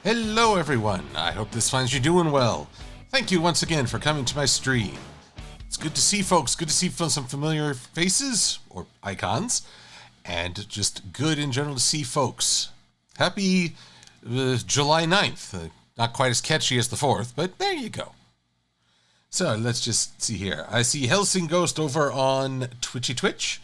Hello everyone, I hope this finds you doing well. Thank you once again for coming to my stream. It's good to see folks, good to see some familiar faces, or icons, and just good in general to see folks. Happy July 9th, not quite as catchy as the 4th, but there you go. So let's just see here. I see Helsing Ghost over on Twitch,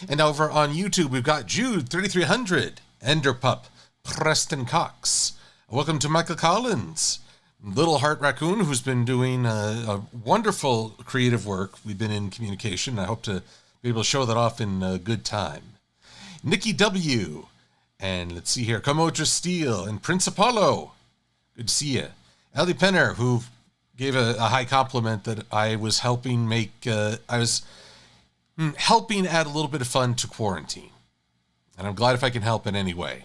and over on YouTube we've got Jude 3300, Enderpup, Preston Cox. Welcome to Michael Collins, Little Heart Raccoon, who's been doing a wonderful creative work. We've been in communication. I hope to be able to show that off in good time. Nikki W. And let's see here, Comodra Steel and Prince Apollo. Good to see you. Ali Penner, who gave a high compliment that I was helping make, helping add a little bit of fun to quarantine. And I'm glad if I can help in any way.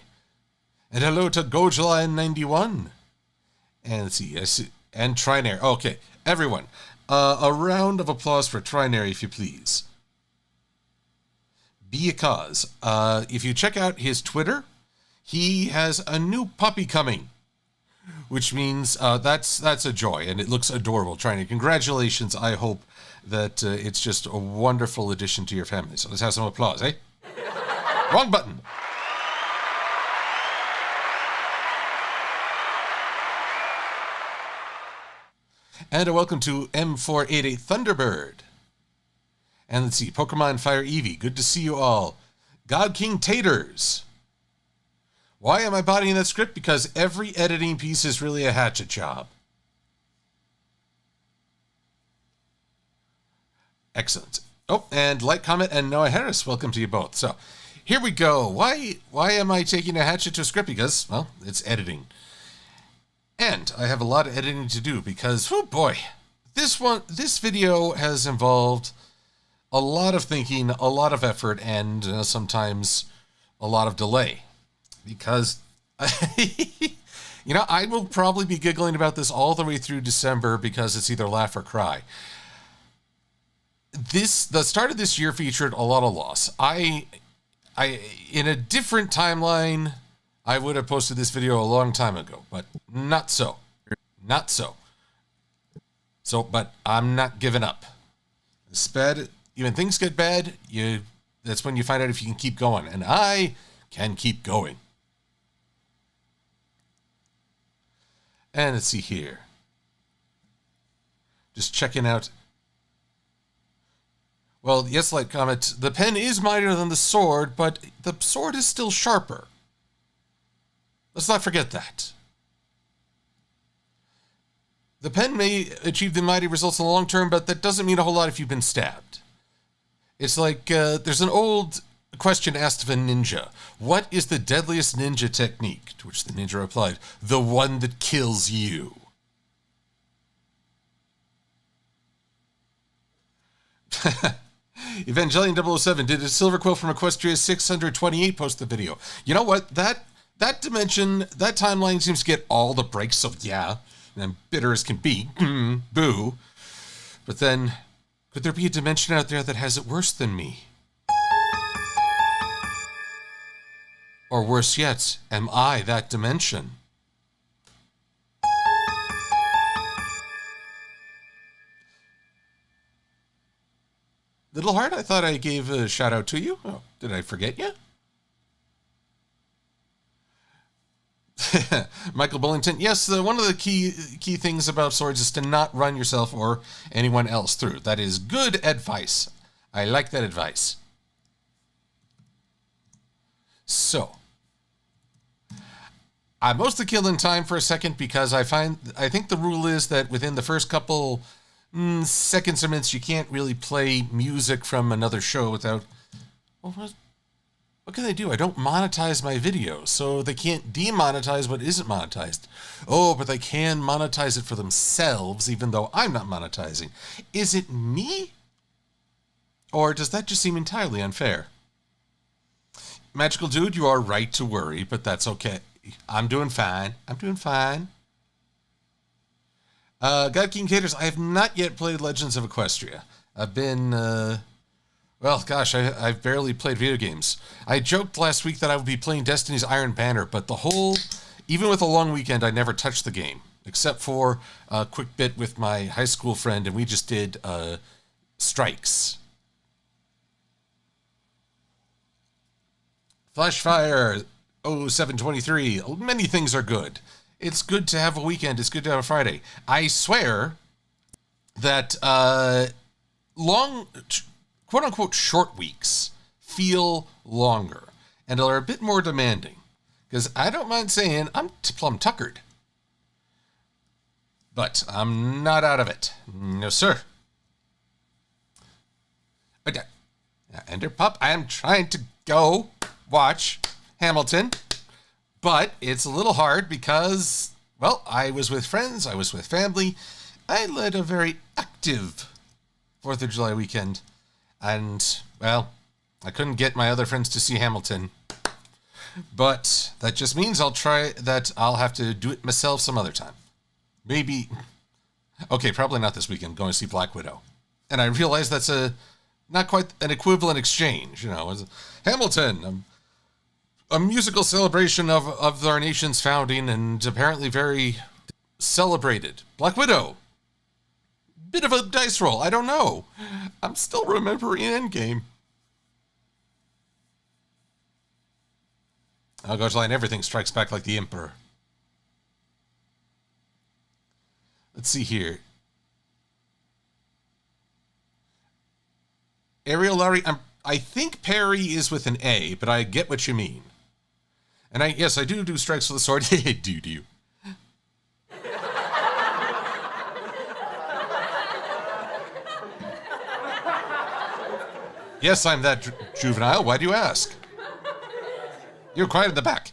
And hello to Gojline91. And let's see, and Trinary. Okay, everyone, a round of applause for Trinary, if you please. Be a cause. If you check out his Twitter, he has a new puppy coming, which means that's a joy, and it looks adorable. Trinary, congratulations. I hope that it's just a wonderful addition to your family. So let's have some applause, eh? Wrong button. And a welcome to M488 Thunderbird. And let's see, Pokemon Fire Eevee, good to see you all. God King Taters. Why am I bodying that script? Because every editing piece is really a hatchet job. Excellent. Oh, and Light Comet and Noah Harris, welcome to you both. So, here we go. Why am I taking a hatchet to a script? Because, well, it's editing. And I have a lot of editing to do because, oh boy, this video has involved a lot of thinking, a lot of effort, and sometimes a lot of delay. Because, I will probably be giggling about this all the way through December because it's either laugh or cry. The start of this year featured a lot of loss. I in a different timeline, I would have posted this video a long time ago, but not so. Not so. But I'm not giving up. It's bad. When things get bad, that's when you find out if you can keep going. And I can keep going. And let's see here. Just checking out. Well, yes, Light Comet, the pen is mightier than the sword, but the sword is still sharper. Let's not forget that. The pen may achieve the mighty results in the long term, but that doesn't mean a whole lot if you've been stabbed. It's like, there's an old question asked of a ninja. What is the deadliest ninja technique? To which the ninja replied, the one that kills you. Evangelion007, did a Silver-Quill from Equestria 628 post the video? You know what? That dimension, that timeline seems to get all the breaks, so yeah, and I'm bitter as can be, boo. But then, could there be a dimension out there that has it worse than me? Or worse yet, am I that dimension? Little Heart, I thought I gave a shout out to you. Oh, did I forget you? Michael Bullington, yes, one of the key things about swords is to not run yourself or anyone else through. That is good advice. I like that advice. So, I mostly killed in time for a second because I think the rule is that within the first couple seconds or minutes you can't really play music from another show without... What can they do? I don't monetize my videos, so they can't demonetize what isn't monetized. Oh, but they can monetize it for themselves, even though I'm not monetizing. Is it me? Or does that just seem entirely unfair? Magical Dude, you are right to worry, but that's okay. I'm doing fine. I'm doing fine. God King Caters, I have not yet played Legends of Equestria. I've been... Well, gosh, I've barely played video games. I joked last week that I would be playing Destiny's Iron Banner, but the whole Even with a long weekend, I never touched the game, except for a quick bit with my high school friend, and we just did strikes. Flashfire 0723. Many things are good. It's good to have a weekend. It's good to have a Friday. I swear that long, quote-unquote, short weeks feel longer and are a bit more demanding. Because I don't mind saying I'm plumb tuckered. But I'm not out of it. No, sir. Ender Pup, I am trying to go watch Hamilton. But it's a little hard because, well, I was with friends. I was with family. I led a very active 4th of July weekend. And, well, I couldn't get my other friends to see Hamilton. But that just means I'll have to do it myself some other time. Maybe, okay, probably not this weekend, going to see Black Widow. And I realize that's not quite an equivalent exchange, you know. Hamilton, a musical celebration of our nation's founding and apparently very celebrated. Black Widow, bit of a dice roll, I don't know. I'm still remembering Endgame. Oh gosh, line, everything strikes back like the Emperor. Let's see here. Ariel Larry, I think Perry is with an A, but I get what you mean. And yes, I do strikes with the sword. do you? Yes, I'm that juvenile. Why do you ask? You're quiet in the back.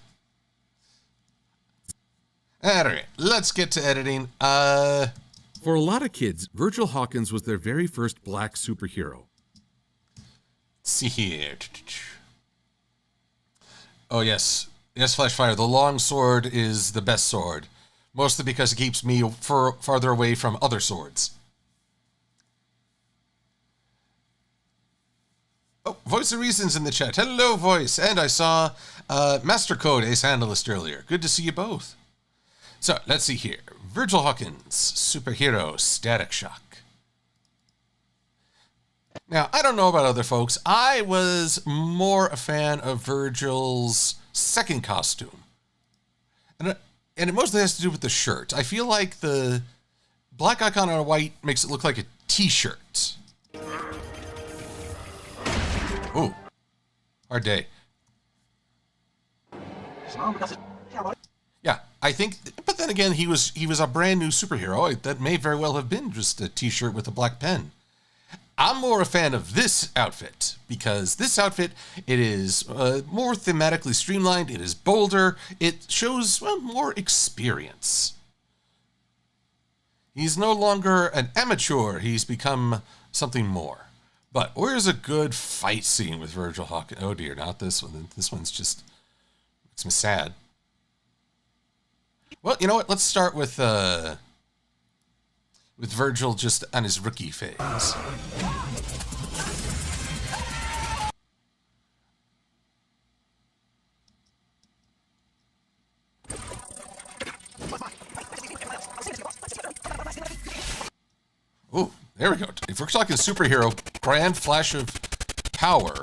Alright, let's get to editing. For a lot of kids, Virgil Hawkins was their very first black superhero. Let's see here. Oh, yes. Yes, Flashfire, the long sword is the best sword. Mostly because it keeps me farther away from other swords. Oh, Voice of Reason's in the chat. Hello, Voice. And I saw Master Code Ace Analyst earlier. Good to see you both. So, let's see here. Virgil Hawkins, superhero, Static Shock. Now, I don't know about other folks. I was more a fan of Virgil's second costume. And it mostly has to do with the shirt. I feel like the black icon on a white makes it look like a t-shirt. Ooh. Hard day. Yeah, I think, but then again, he was a brand new superhero. That may very well have been just a t-shirt with a black pen. I'm more a fan of this outfit because this outfit, it is more thematically streamlined. It is bolder. It shows more experience. He's no longer an amateur. He's become something more. But where's a good fight scene with Virgil Hawkins? Oh dear, not this one. This one's just makes me sad. Well, you know what? Let's start with Virgil just on his rookie phase. Oh, there we go. If we're talking superhero, grand flash of power.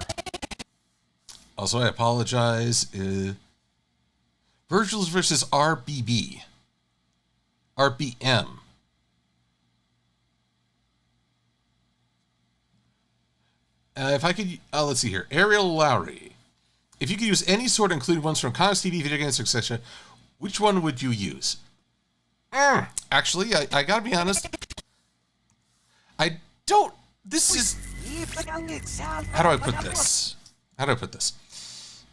Also, I apologize. Virgil's versus RBB. RBM. If I could, let's see here. Ariel Lowry. If you could use any sword, including ones from comics, TV, video games, etc., which one would you use? Actually, I gotta be honest. I don't. This is. How do I put this?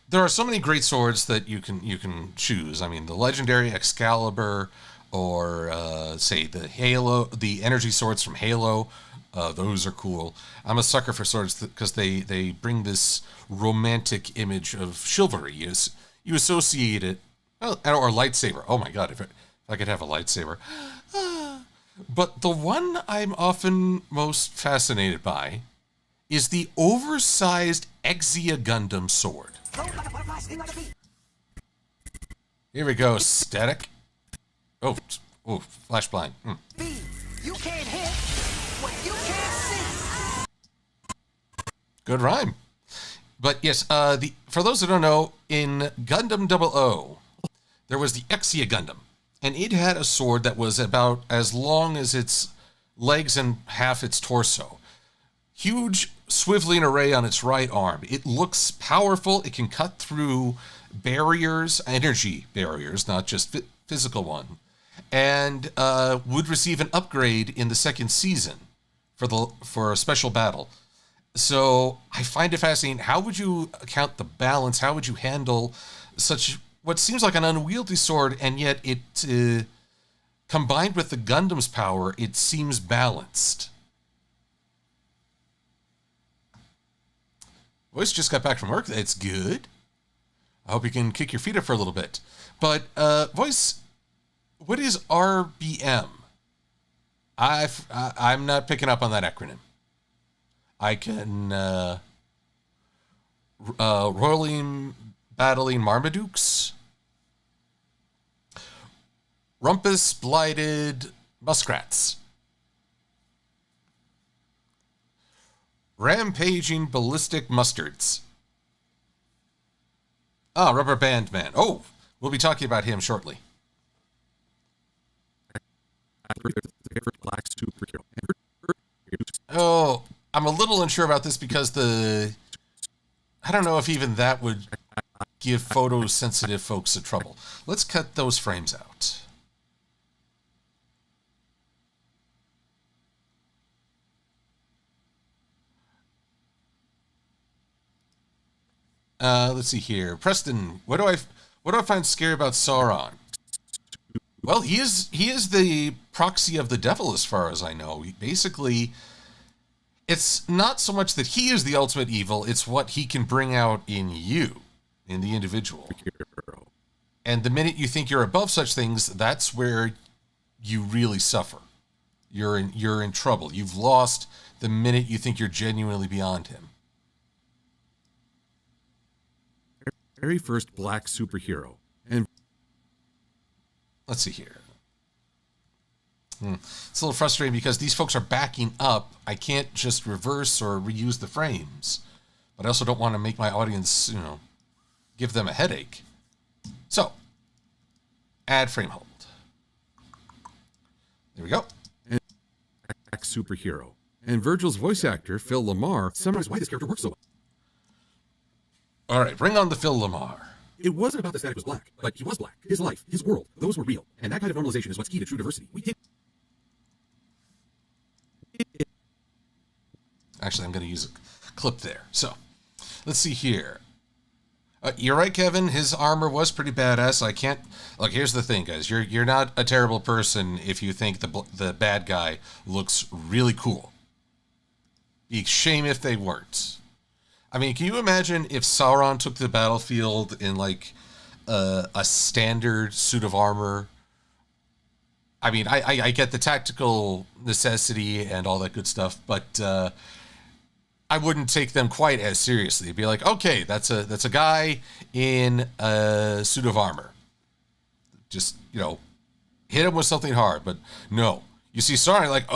There are so many great swords that you can choose. I mean, the legendary Excalibur, or say the energy swords from Halo. Those are cool. I'm a sucker for swords because they bring this romantic image of chivalry. You associate it, or lightsaber. Oh my god, if I could have a lightsaber. But the one I'm often most fascinated by is the oversized Exia Gundam sword. Here we go, static. Oh, flash blind. B, you can't hit what you can't see. Good rhyme. But yes, for those who don't know, in Gundam 00, there was the Exia Gundam, and it had a sword that was about as long as its legs and half its torso. Huge swiveling array on its right arm. It looks powerful. It can cut through barriers, energy barriers, not just physical one, and would receive an upgrade in the second season for a special battle. So I find it fascinating. How would you account the balance? How would you handle such what seems like an unwieldy sword, and yet it, combined with the Gundam's power, it seems balanced? Voice just got back from work. That's good. I hope you can kick your feet up for a little bit. But, Voice, what is RBM? I'm not picking up on that acronym. I can, Roiling Battling Marmadukes, Rumpus Blighted Muskrats, Rampaging Ballistic Mustards. Rubber Band Man. Oh, we'll be talking about him shortly. Oh, I'm a little unsure about this because I don't know if even that would give photosensitive folks a trouble. Let's cut those frames out. Let's see here. Preston, what do I find scary about Sauron? Well, he is the proxy of the devil as far as I know. Basically, it's not so much that he is the ultimate evil, it's what he can bring out in you, in the individual. And the minute you think you're above such things, that's where you really suffer. You're in trouble. You've lost the minute you think you're genuinely beyond him. Very first black superhero. And let's see here. It's a little frustrating because these folks are backing up. I can't just reverse or reuse the frames, but I also don't want to make my audience, give them a headache. So, add frame hold. There we go. And black superhero. And Virgil's voice actor, Phil Lamar, summarized why this character works so well. All right, bring on the Phil Lamar. It wasn't about the static was black, but he was black. His life, his world, those were real. And that kind of normalization is what's key to true diversity. Actually, I'm going to use a clip there. So, let's see here. You're right, Kevin. His armor was pretty badass. I can't... Look, here's the thing, guys. You're not a terrible person if you think the bad guy looks really cool. Be a shame if they weren't. I mean, can you imagine if Sauron took the battlefield in, like, a standard suit of armor? I mean, I get the tactical necessity and all that good stuff, but I wouldn't take them quite as seriously. It'd be like, okay, that's a guy in a suit of armor. Just, hit him with something hard. But no, you see Sauron, like,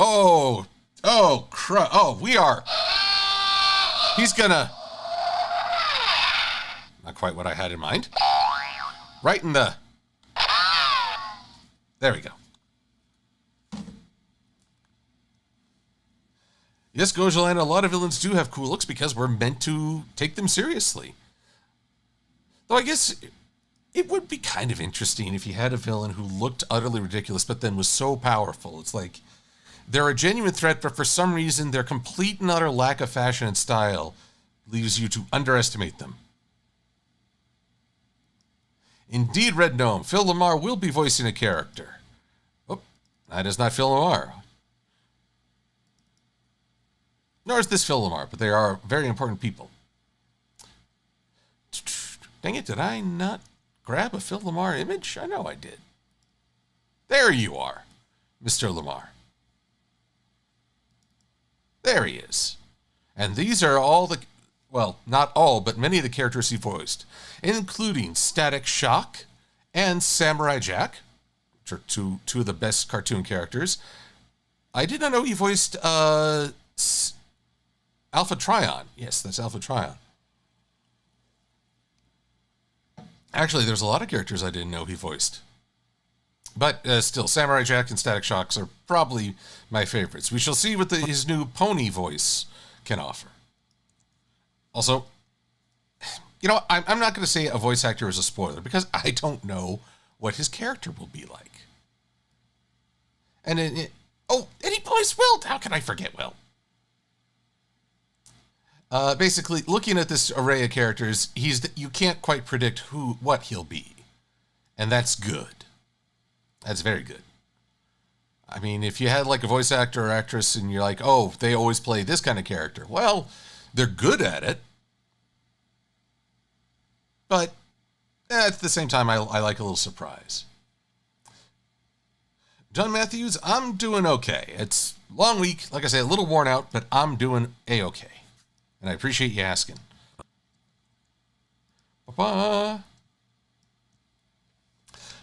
we are. He's gonna. Not quite what I had in mind. Right in the... There we go. Yes, Gojalan, a lot of villains do have cool looks because we're meant to take them seriously. Though I guess it would be kind of interesting if you had a villain who looked utterly ridiculous but then was so powerful. It's like they're a genuine threat, but for some reason their complete and utter lack of fashion and style leaves you to underestimate them. Indeed, Red Gnome, Phil Lamar will be voicing a character. Oh, that is not Phil Lamar. Nor is this Phil Lamar, but they are very important people. Dang it, did I not grab a Phil Lamar image? I know I did. There you are, Mr. Lamar. There he is. And these are all the... Well, not all, but many of the characters he voiced, including Static Shock and Samurai Jack, which are two of the best cartoon characters. I did not know he voiced Alpha Trion. Yes, that's Alpha Trion. Actually, there's a lot of characters I didn't know he voiced. But still, Samurai Jack and Static Shocks are probably my favorites. We shall see what his new pony voice can offer. Also, I'm not going to say a voice actor is a spoiler because I don't know what his character will be like. And and he plays Will. How can I forget Will? Basically, looking at this array of characters, you can't quite predict what he'll be, and that's good. That's very good. I mean, if you had like a voice actor or actress and you're like, oh, they always play this kind of character. Well, they're good at it. But at the same time, I like a little surprise. John Matthews, I'm doing okay. It's a long week. Like I say, a little worn out, but I'm doing A-okay. And I appreciate you asking. Ba-ba.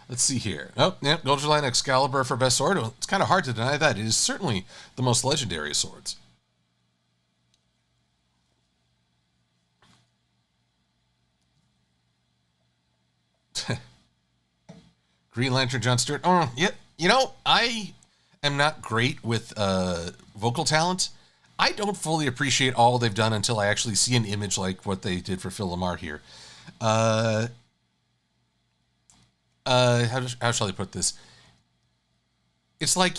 Let's see here. Oh, yeah, Golden Line Excalibur for best sword. Well, it's kind of hard to deny that. It is certainly the most legendary of swords. Green Lantern John Stewart. Oh, yeah. I am not great with vocal talent. I don't fully appreciate all they've done until I actually see an image like what they did for Phil Lamar here. How shall I put this? It's like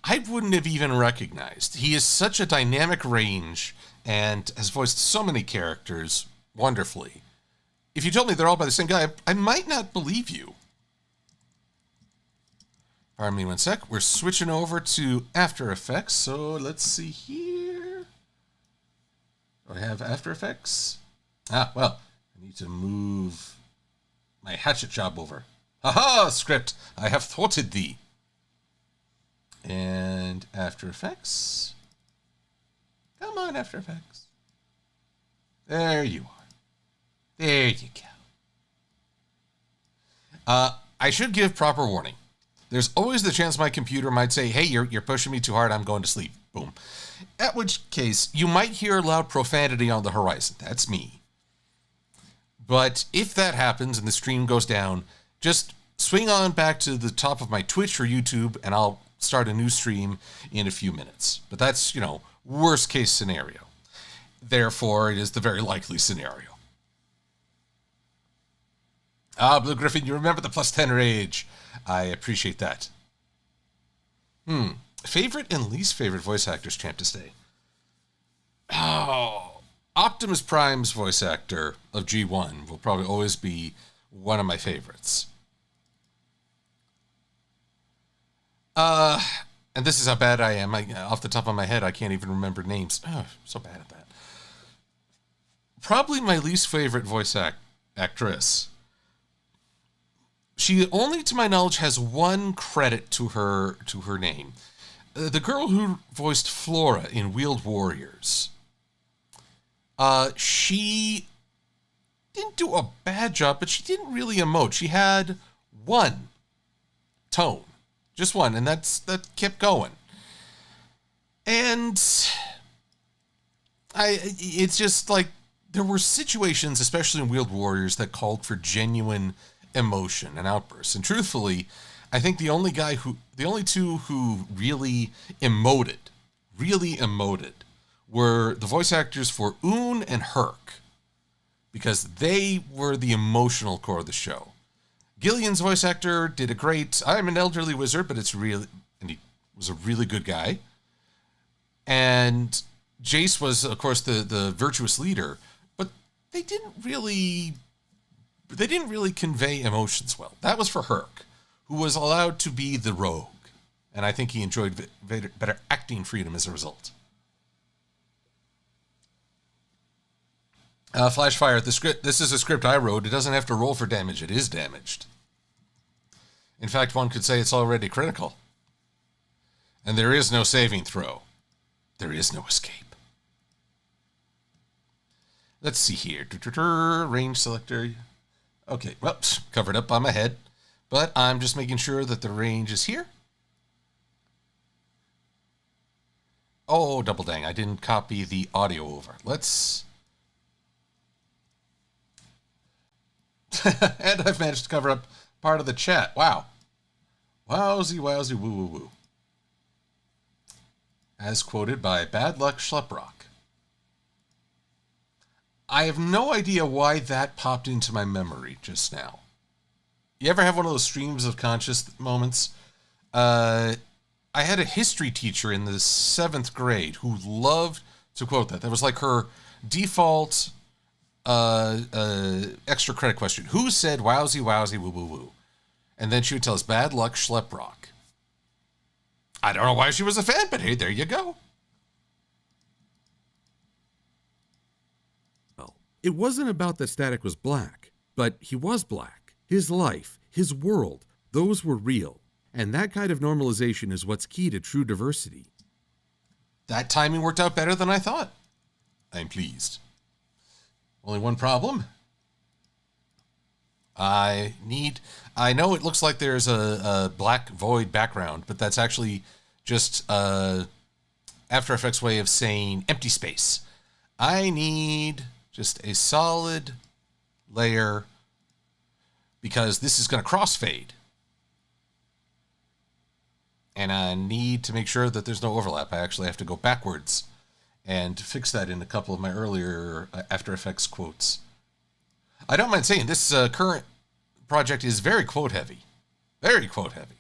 I wouldn't have even recognized. He is such a dynamic range and has voiced so many characters wonderfully. If you told me they're all by the same guy, I might not believe you. Pardon me one sec. We're switching over to After Effects. So let's see here. Do I have After Effects? Well, I need to move my hatchet job over. Haha, script, I have thwarted thee. And After Effects. Come on, After Effects. There you are. There you go. I should give proper warning. There's always the chance my computer might say, hey, you're pushing me too hard, I'm going to sleep. Boom. At which case, you might hear loud profanity on the horizon. That's me. But if that happens and the stream goes down, just swing on back to the top of my Twitch or YouTube, and I'll start a new stream in a few minutes. But that's, worst case scenario. Therefore, it is the very likely scenario. Blue Griffin, you remember the +10 rage. I appreciate that. Favorite and least favorite voice actors champ to stay. Oh, Optimus Prime's voice actor of G1 will probably always be one of my favorites. And this is how bad I am. Off the top of my head, I can't even remember names. Oh, so bad at that. Probably my least favorite voice actress. She only, to my knowledge, has one credit to her name. The girl who voiced Flora in Wheeled Warriors. She didn't do a bad job, but she didn't really emote. She had one tone. Just one, and that kept going. And it's just like there were situations, especially in Wheeled Warriors, that called for genuine emotion and outbursts. And truthfully, I think the only two who really emoted, were the voice actors for Oon and Herc, because they were the emotional core of the show. Gillian's voice actor did a great, I'm an elderly wizard, but and he was a really good guy. And Jace was, of course, the virtuous leader, but they didn't really convey emotions well. That was for Herc, who was allowed to be the rogue. And I think he enjoyed better acting freedom as a result. Flashfire, this is a script I wrote. It doesn't have to roll for damage. It is damaged. In fact, one could say it's already critical. And there is no saving throw. There is no escape. Let's see here. Range selector. Okay, well, covered up on my head. But I'm just making sure that the range is here. Oh, double dang, I didn't copy the audio over. Let's... And I've managed to cover up part of the chat. Wow. Wowsy, wowsy, woo, woo, woo. As quoted by Bad Luck Schleprock. I have no idea why that popped into my memory just now. You ever have one of those streams of conscious moments? I had a history teacher in the 7th grade who loved to quote that. That was like her default extra credit question. Who said wowsy, wowsy, woo, woo, woo? And then she would tell us Bad Luck Schleprock. I don't know why she was a fan, but hey, there you go. It wasn't about that Static was black, but he was black. His life, his world, those were real. And that kind of normalization is what's key to true diversity. That timing worked out better than I thought. I'm pleased. Only one problem. I know it looks like there's a black void background, but that's actually just After Effects way of saying empty space. I need just a solid layer because this is going to crossfade. And I need to make sure that there's no overlap. I actually have to go backwards and fix that in a couple of my earlier After Effects quotes. I don't mind saying this current project is very quote heavy. Very quote heavy.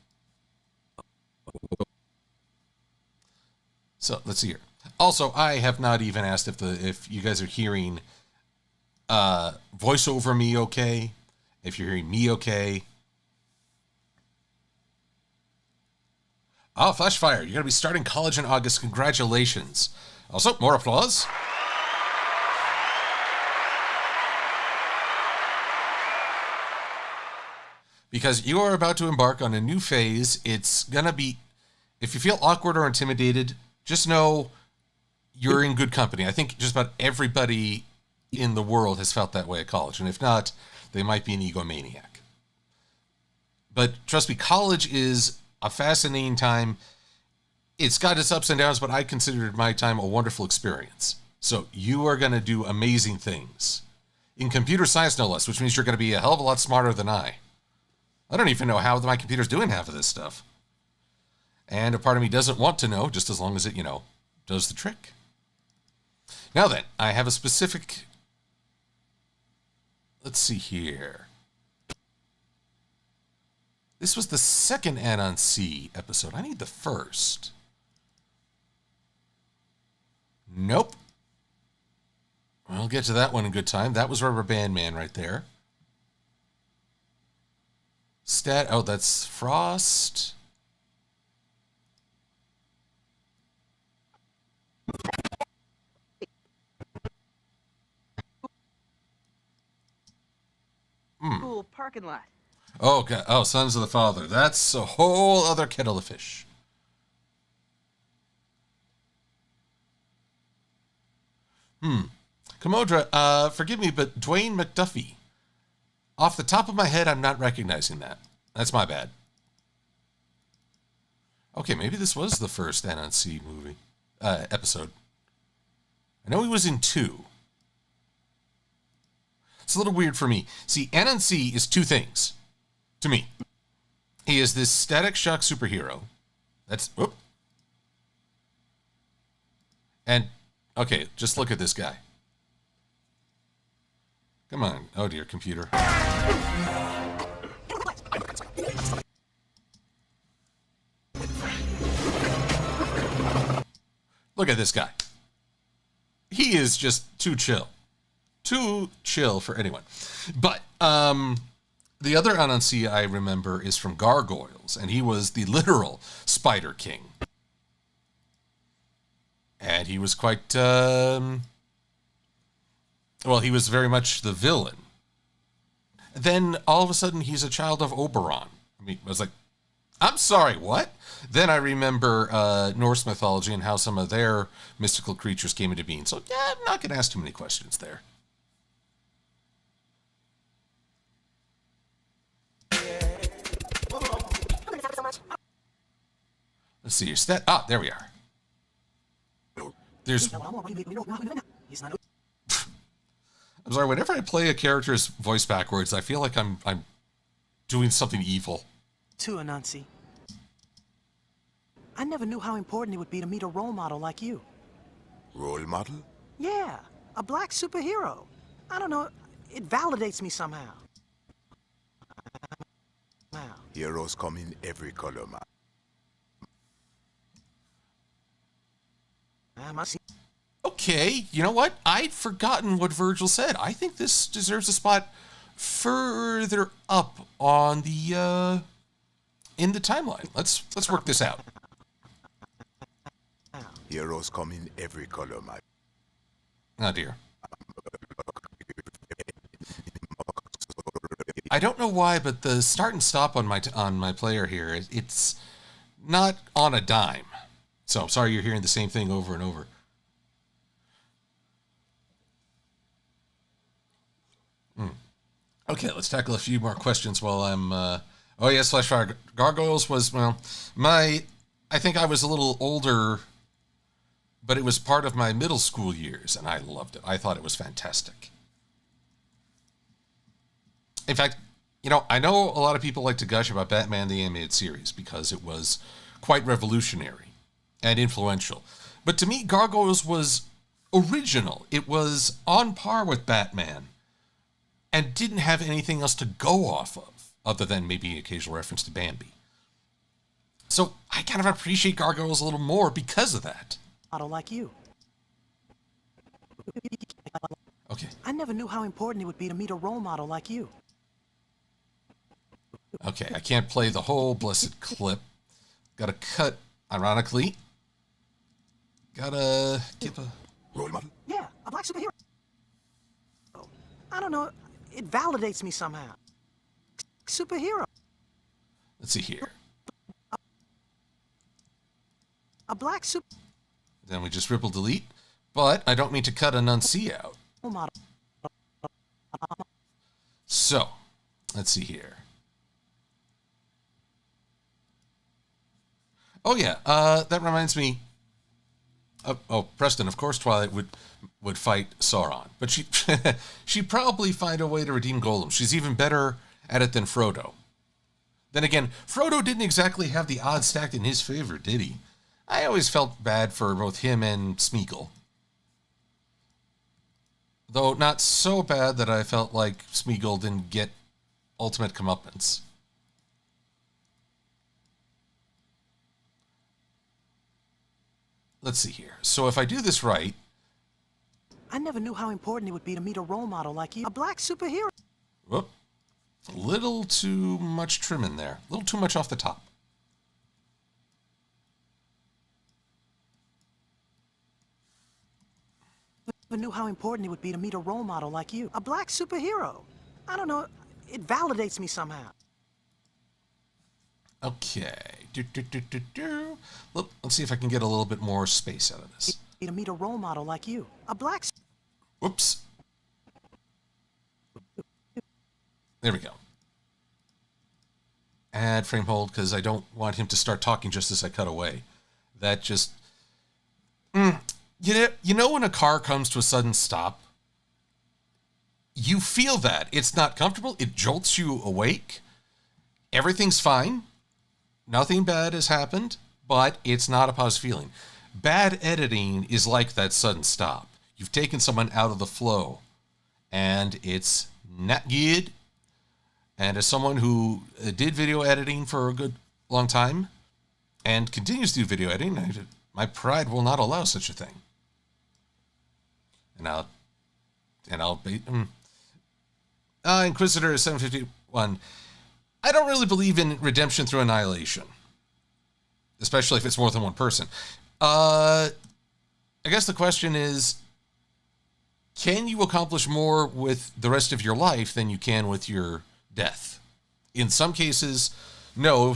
So let's see here. Also, I have not even asked if you guys are hearing voice over me okay, if you're hearing me okay. Oh, Flashfire, you're going to be starting college in August. Congratulations. Also, more applause. Because you are about to embark on a new phase. It's going to be, if you feel awkward or intimidated, just know you're in good company. I think just about everybody in the world has felt that way at college. And if not, they might be an egomaniac. But trust me, college is a fascinating time. It's got its ups and downs, but I considered my time a wonderful experience. So you are going to do amazing things. In computer science, no less, which means you're going to be a hell of a lot smarter than I. I don't even know how my computer's doing half of this stuff. And a part of me doesn't want to know, just as long as it, does the trick. Now then, I have a specific... Let's see here. This was the second Anon C episode. I need the first. Nope. I'll get to that one in good time. That was Rubber Band Man right there. Oh, that's Frost. Cool parking lot. Oh, God. Oh, Sons of the Father. That's a whole other kettle of fish. Commodra, forgive me, but Dwayne McDuffie. Off the top of my head, I'm not recognizing that. That's my bad. Okay, maybe this was the first Anon C movie, episode. I know he was in 2. It's a little weird for me. See, Anon C is 2 things. To me. He is this Static Shock superhero. That's... Whoop. And, okay, just look at this guy. Come on. Oh, dear, computer. Look at this guy. He is just too chill. Too chill for anyone. But, the other Anon C I remember is from Gargoyles, and he was the literal Spider King. And he was quite, well, he was very much the villain. Then, all of a sudden, he's a child of Oberon. I mean, I was like, I'm sorry, what? Then I remember Norse mythology and how some of their mystical creatures came into being. So, yeah, I'm not going to ask too many questions there. Let's see your stat. Ah, there we are. There's. I'm sorry. Whenever I play a character's voice backwards, I feel like I'm doing something evil. To Anansi. I never knew how important it would be to meet a role model like you. Role model? Yeah, a black superhero. I don't know, it validates me somehow. Wow. Heroes come in every color, man. Okay, you know what? I'd forgotten what Virgil said. I think this deserves a spot further up on the in the timeline. Let's work this out. Heroes come in every color, man. Oh dear. I don't know why, but the start and stop on my player here, it's not on a dime. So I'm sorry you're hearing the same thing over and over. Okay, let's tackle a few more questions while I'm... Oh yes, Flashfire Gargoyles was, well, I think I was a little older, but it was part of my middle school years, and I loved it. I thought it was fantastic. In fact, you know, I know a lot of people like to gush about Batman the Animated Series because it was quite revolutionary and influential. But to me, Gargoyles was original. It was on par with Batman and didn't have anything else to go off of other than maybe an occasional reference to Bambi. So I kind of appreciate Gargoyles a little more because of that. Model like you. Okay. I never knew how important it would be to meet a role model like you. Okay, I can't play the whole blessed clip. Gotta cut, ironically. Gotta give a... Role model? Yeah, a black superhero. I don't know, it validates me somehow. Superhero. Let's see here. A black Then we just ripple delete. But I don't mean to cut Anansi out. model. So, let's see here. Oh yeah, that reminds me. Oh, Preston, of course Twilight would fight Sauron, but she'd probably find a way to redeem Gollum. She's even better at it than Frodo. Then again, Frodo didn't exactly have the odds stacked in his favor, did he? I always felt bad for both him and Smeagol. Though not so bad that I felt like Smeagol didn't get ultimate comeuppance. Let's see here. So if I do this right... I never knew how important it would be to meet a role model like you. A black superhero. Whoop. A little too much trim in there. A little too much off the top. Never knew how important it would be to meet a role model like you. A black superhero. I don't know, it validates me somehow. Okay. Let's see if I can get a little bit more space out of this. To meet a role model like you. A black... Whoops. There we go. Add frame hold, because I don't want him to start talking just as I cut away. That just... You know when a car comes to a sudden stop? You feel that. It's not comfortable. It jolts you awake. Everything's fine. Nothing bad has happened, but it's not a positive feeling. Bad editing is like that sudden stop. You've taken someone out of the flow, and it's not good. And as someone who did video editing for a good long time, and continues to do video editing, my pride will not allow such a thing. And I'll be... Inquisitor 751... I don't really believe in redemption through annihilation, especially if it's more than one person. I guess the question is, can you accomplish more with the rest of your life than you can with your death? In some cases, no,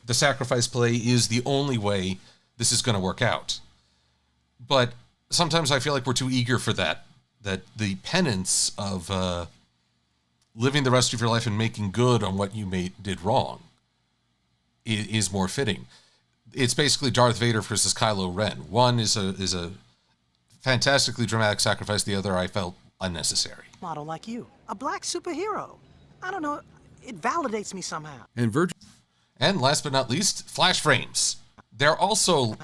the sacrifice play is the only way this is going to work out. But sometimes I feel like we're too eager for that the penance of... living the rest of your life and making good on what you did wrong is more fitting. it's basically Darth Vader versus Kylo Ren. One is a fantastically dramatic sacrifice. The other I felt unnecessary. Model like you. A black superhero. I don't know. It validates me somehow. And Virgil. And last but not least, flash frames. They're also...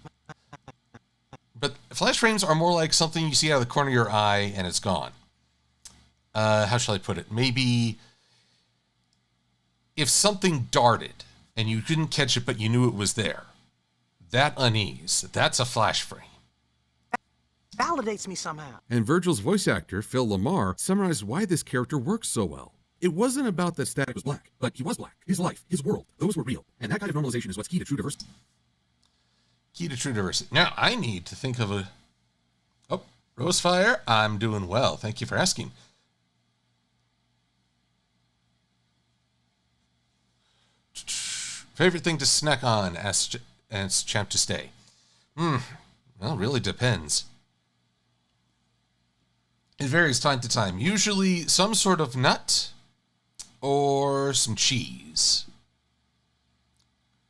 But flash frames are more like something you see out of the corner of your eye and it's gone. How shall I put it? Maybe if something darted and you didn't catch it but you knew it was there, that unease, that's a flash frame. Validates me somehow. And Virgil's voice actor, Phil Lamar, summarized why this character works so well. It wasn't about that Static was black, but he was black. His life, his world, those were real. And that kind of normalization is what's key to true diversity. Key to true diversity. Now, I need to think of a... Oh, Rosefire, I'm doing well. Thank you for asking. Favorite thing to snack on? Asks Champ to stay. Well, really depends. It varies time to time. Usually some sort of nut or some cheese.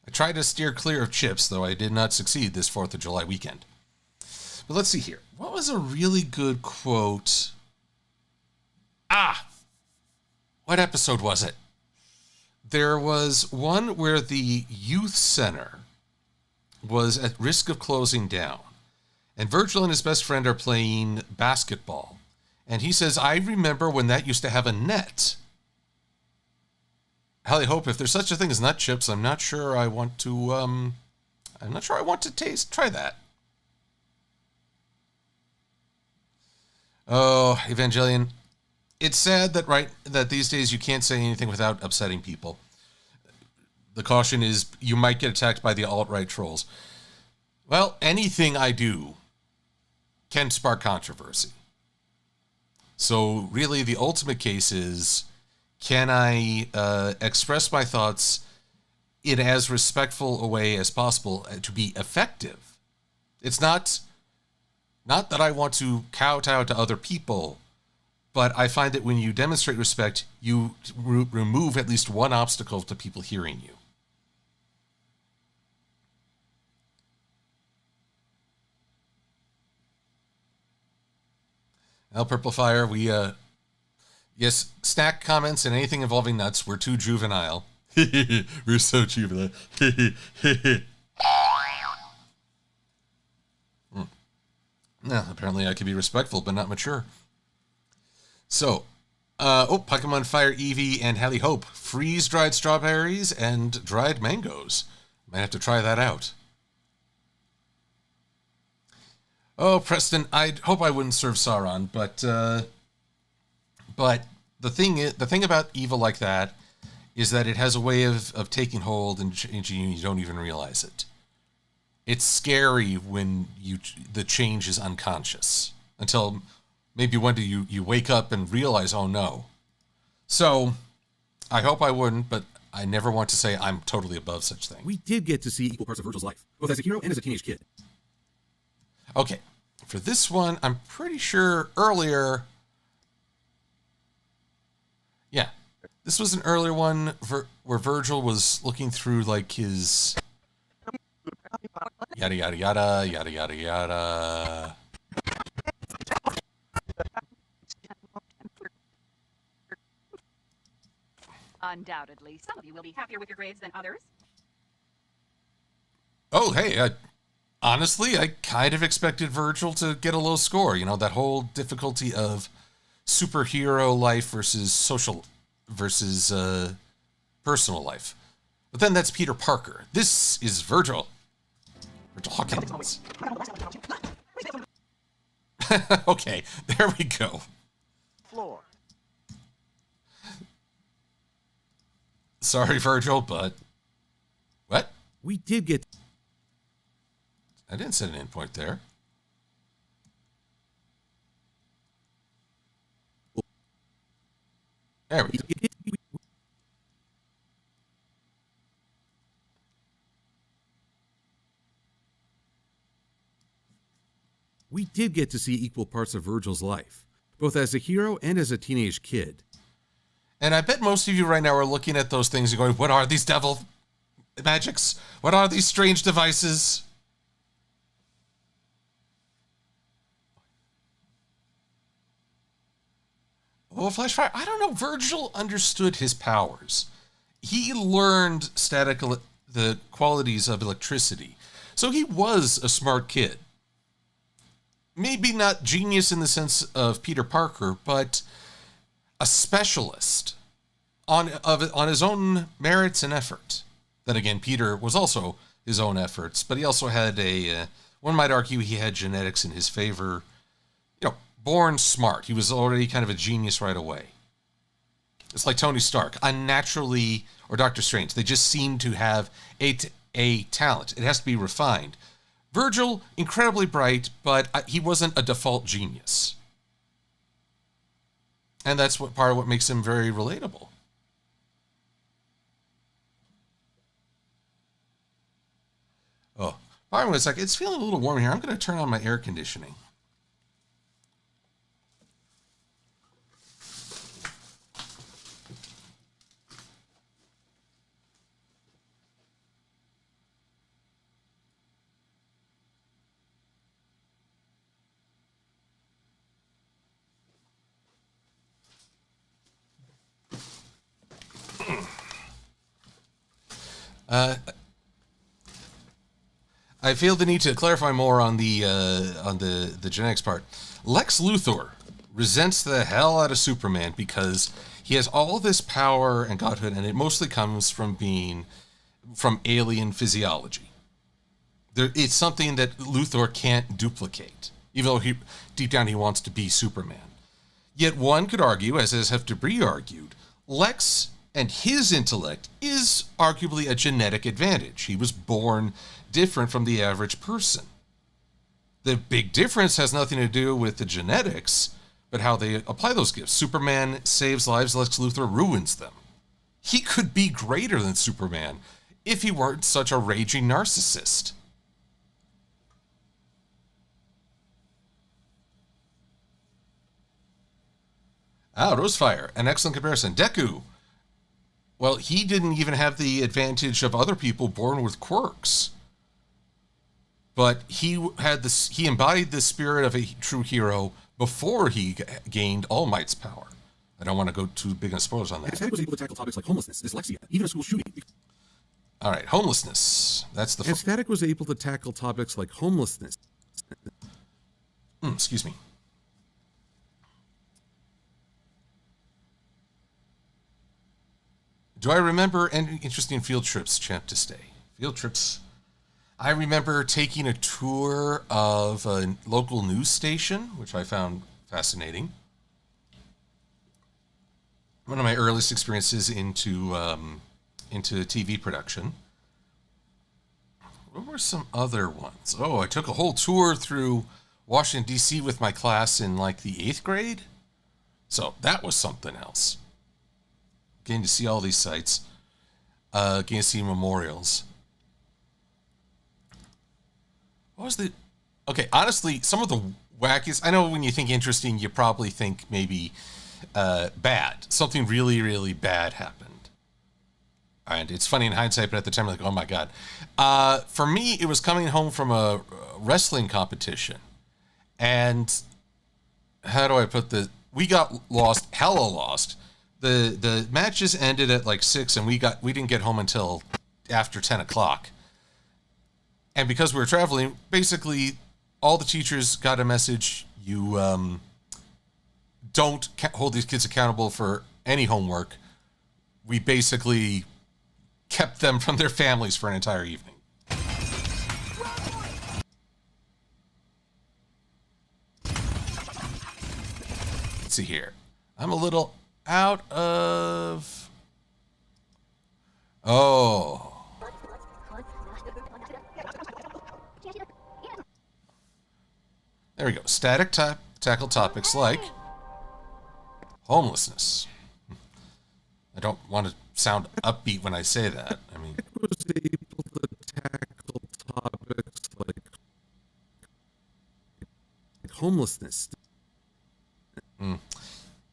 I tried to steer clear of chips, though I did not succeed this 4th of July weekend. But let's see here. What was a really good quote? What episode was it? There was one where the youth center was at risk of closing down. And Virgil and his best friend are playing basketball. And he says, I remember when that used to have a net. Hell, hope if there's such a thing as nut chips, I'm not sure I want to, try that. Oh, Evangelion. It's sad that these days you can't say anything without upsetting people. The caution is you might get attacked by the alt-right trolls. Well, anything I do can spark controversy. So really the ultimate case is, can I express my thoughts in as respectful a way as possible to be effective? It's not that I want to kowtow to other people, but I find that when you demonstrate respect, you remove at least one obstacle to people hearing you. El Purple Fire, yes, snack comments and anything involving nuts, we're too juvenile. We're so juvenile. No, apparently I can be respectful, but not mature. So, Pokemon Fire Eevee and Hallie Hope. Freeze-dried strawberries and dried mangoes. Might have to try that out. Oh, Preston, I hope I wouldn't serve Sauron, but the thing about evil like that is that it has a way of taking hold and changing you. You don't even realize it. It's scary when the change is unconscious until maybe one day you wake up and realize, oh no. So I hope I wouldn't, but I never want to say I'm totally above such thing. We did get to see equal parts of Virgil's life, both as a hero and as a teenage kid. Okay, for this one, I'm pretty sure earlier... Yeah, this was an earlier one where Virgil was looking through, like, his... Yada, yada, yada, yada, yada, yada... Undoubtedly, some of you will be happier with your grades than others. Oh, hey, honestly, I kind of expected Virgil to get a low score. You know, that whole difficulty of superhero life versus personal life. But then that's Peter Parker. This is Virgil. Virgil Hawkins. Okay, there we go. Floor. Sorry, Virgil, but... What? We did get... I didn't set an endpoint there. There we go. We did get to see equal parts of Virgil's life, both as a hero and as a teenage kid. And I bet most of you right now are looking at those things and going, what are these devil magics? What are these strange devices? Oh, flash fire. I don't know. Virgil understood his powers. He learned the qualities of electricity. So he was a smart kid. Maybe not genius in the sense of Peter Parker, but a specialist on his own merits and effort. Then again, Peter was also his own efforts, but he also had one might argue he had genetics in his favor. Born smart. He was already kind of a genius right away. It's like Tony Stark, unnaturally, or Doctor Strange. They just seem to have a talent. It has to be refined. Virgil, incredibly bright, but he wasn't a default genius. And that's part of what makes him very relatable. Oh, by the way, it's feeling a little warm here. I'm going to turn on my air conditioning. I feel the need to clarify more on the genetics part. Lex Luthor resents the hell out of Superman because he has all this power and godhood, and it mostly comes from alien physiology. It's something that Luthor can't duplicate, even though deep down he wants to be Superman. Yet one could argue, as have Debris argued, Lex and his intellect is arguably a genetic advantage. He was born different from the average person. The big difference has nothing to do with the genetics, but how they apply those gifts. Superman saves lives, Lex Luthor ruins them. He could be greater than Superman if he weren't such a raging narcissist. Rosefire, an excellent comparison. Deku. Well, he didn't even have the advantage of other people born with quirks. But he embodied the spirit of a true hero before he gained All Might's power. I don't want to go too big on spoilers on that. Static was able to tackle topics like homelessness, dyslexia, even a school shooting. All right, homelessness. That's the. And Static was able to tackle topics like homelessness. Excuse me. Do I remember any interesting field trips, Champ, to stay? Field trips. I remember taking a tour of a local news station, which I found fascinating. One of my earliest experiences into TV production. What were some other ones? Oh, I took a whole tour through Washington, D.C. with my class in like the 8th grade. So that was something else. Getting to see all these sites. Getting to see memorials. What was the... Okay, honestly, some of the wackiest... I know when you think interesting, you probably think maybe bad. Something really, really bad happened. And it's funny in hindsight, but at the time, like, oh my God. For me, it was coming home from a wrestling competition. And how do I put this? We got lost, hella lost. The matches ended at like 6, and we didn't get home until after 10 o'clock. And because we were traveling, basically all the teachers got a message: you don't hold these kids accountable for any homework. We basically kept them from their families for an entire evening. Let's see here. I'm a little out of... Oh. There we go. Static tackle topics like homelessness. I don't want to sound upbeat when I say that. I mean, It was able to tackle topics like homelessness.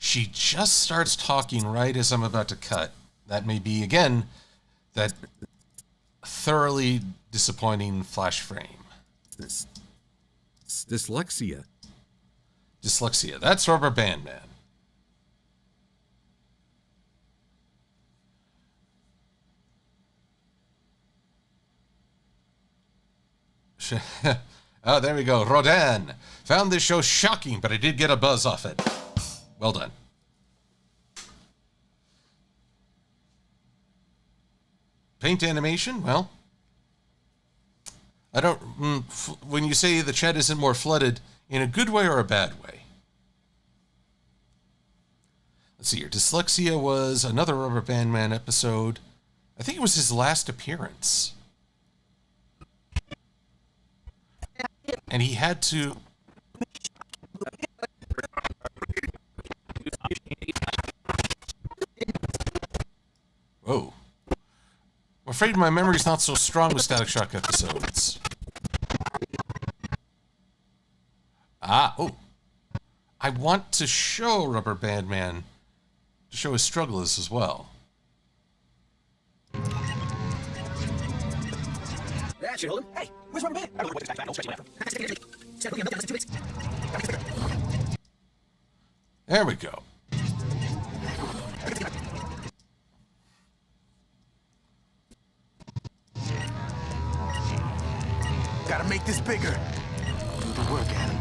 she just starts talking right as I'm about to cut. That may be, again, that thoroughly disappointing flash frame. Dyslexia. Dyslexia. That's Rubber Band Man. Oh, there we go. Rodin. Found this show shocking, but I did get a buzz off it. Well done. Paint animation? Well, I don't... when you say the chat isn't more flooded, in a good way or a bad way? Let's see here. Dyslexia was another Rubber Band Man episode. I think it was his last appearance. And he had to... Whoa. I'm afraid my memory's not so strong with Static Shock episodes. Oh. I want to show Rubber Band Man, to show his struggles as well. That should hold him. Hey, where's Rubber Band? There we go. Gotta make this bigger. Good work, Adam.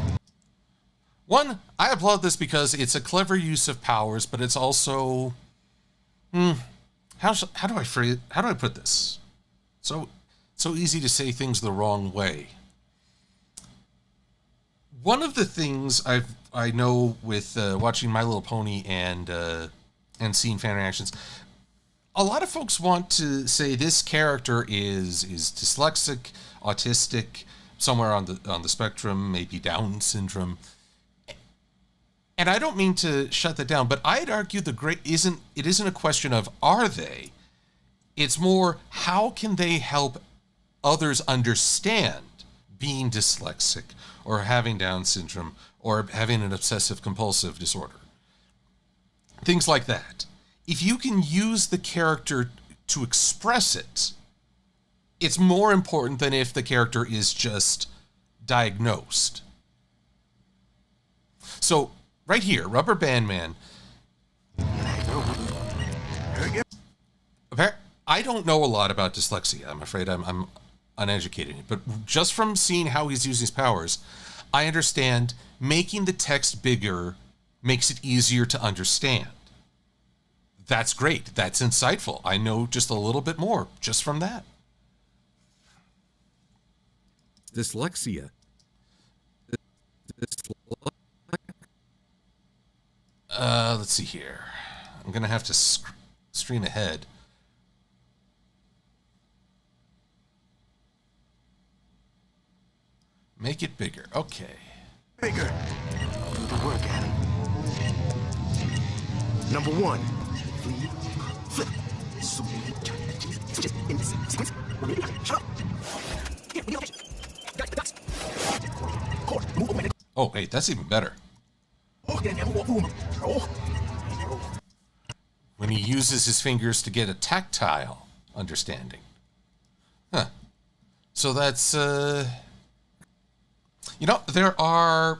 One, I applaud this because it's a clever use of powers, but it's also... How do I put this? So easy to say things the wrong way. One of the things I know with watching My Little Pony and seeing fan reactions, a lot of folks want to say this character is dyslexic, autistic, somewhere on the spectrum, maybe Down syndrome. And I don't mean to shut that down, but I'd argue it isn't a question of are they? It's more how can they help others understand being dyslexic or having Down syndrome or having an obsessive compulsive disorder. Things like that. If you can use the character to express it, it's more important than if the character is just diagnosed. So, right here, Rubber Band Man. I don't know a lot about dyslexia. I'm afraid I'm uneducated. But just from seeing how he's using his powers, I understand making the text bigger makes it easier to understand. That's great. That's insightful. I know just a little bit more just from that. Dyslexia. Let's see here. I'm going to have to stream ahead. Make it bigger. Okay. Bigger. Good work, Adam. Number 1. Flip. Oh, wait, that's even better. When he uses his fingers to get a tactile understanding. Huh. So that's, there are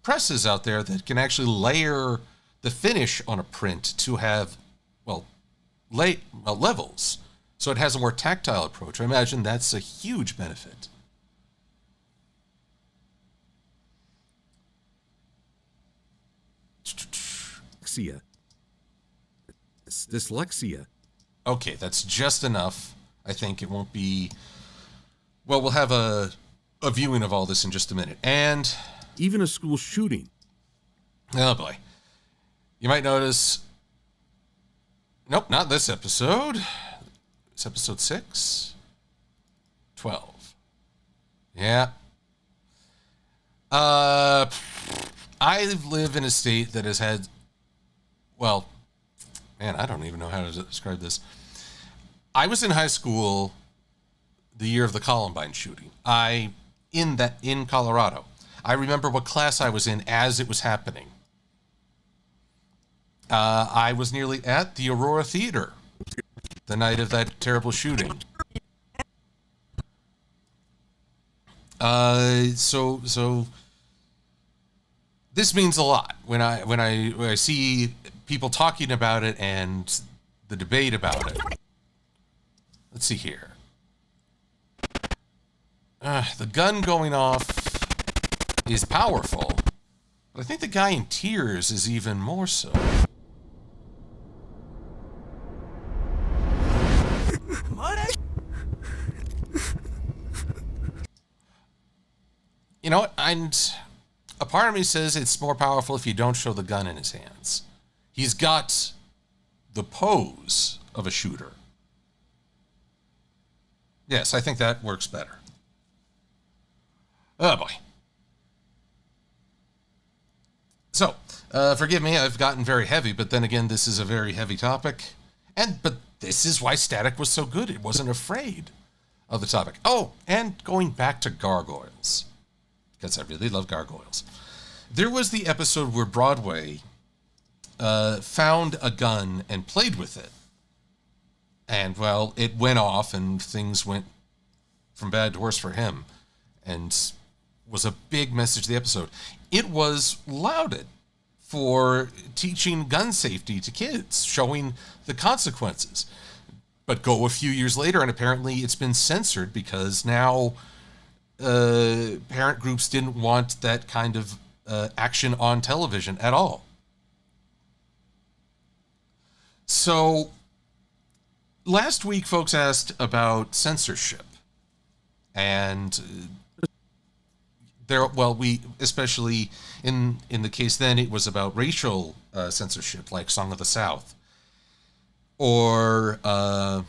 presses out there that can actually layer the finish on a print to have, levels. So it has a more tactile approach. I imagine that's a huge benefit. Dyslexia. Okay, that's just enough. I think it won't be... Well, we'll have a viewing of all this in just a minute. And... Even a school shooting. Oh, boy. You might notice... Nope, not this episode. It's episode 6? 12. Yeah. I live in a state that has had... Well, man, I don't even know how to describe this. I was in high school the year of the Columbine shooting. In Colorado. I remember what class I was in as it was happening. I was nearly at the Aurora Theater the night of that terrible shooting. So this means a lot when I see people talking about it and the debate about it. Let's see here. The gun going off is powerful, but I think the guy in tears is even more so. You know what? And a part of me says it's more powerful if you don't show the gun in his hands. He's got the pose of a shooter. Yes, I think that works better. Oh boy. So, forgive me, I've gotten very heavy, but then again, this is a very heavy topic. But this is why Static was so good. It wasn't afraid of the topic. Oh, and going back to gargoyles, because I really love gargoyles. There was the episode where Broadway found a gun and played with it. And, well, it went off and things went from bad to worse for him. And was a big message of the episode. It was lauded for teaching gun safety to kids, showing the consequences. But go a few years later, and apparently it's been censored because now parent groups didn't want that kind of action on television at all. So last week, folks asked about censorship. And we especially in the case then, it was about racial censorship, like Song of the South. Or, I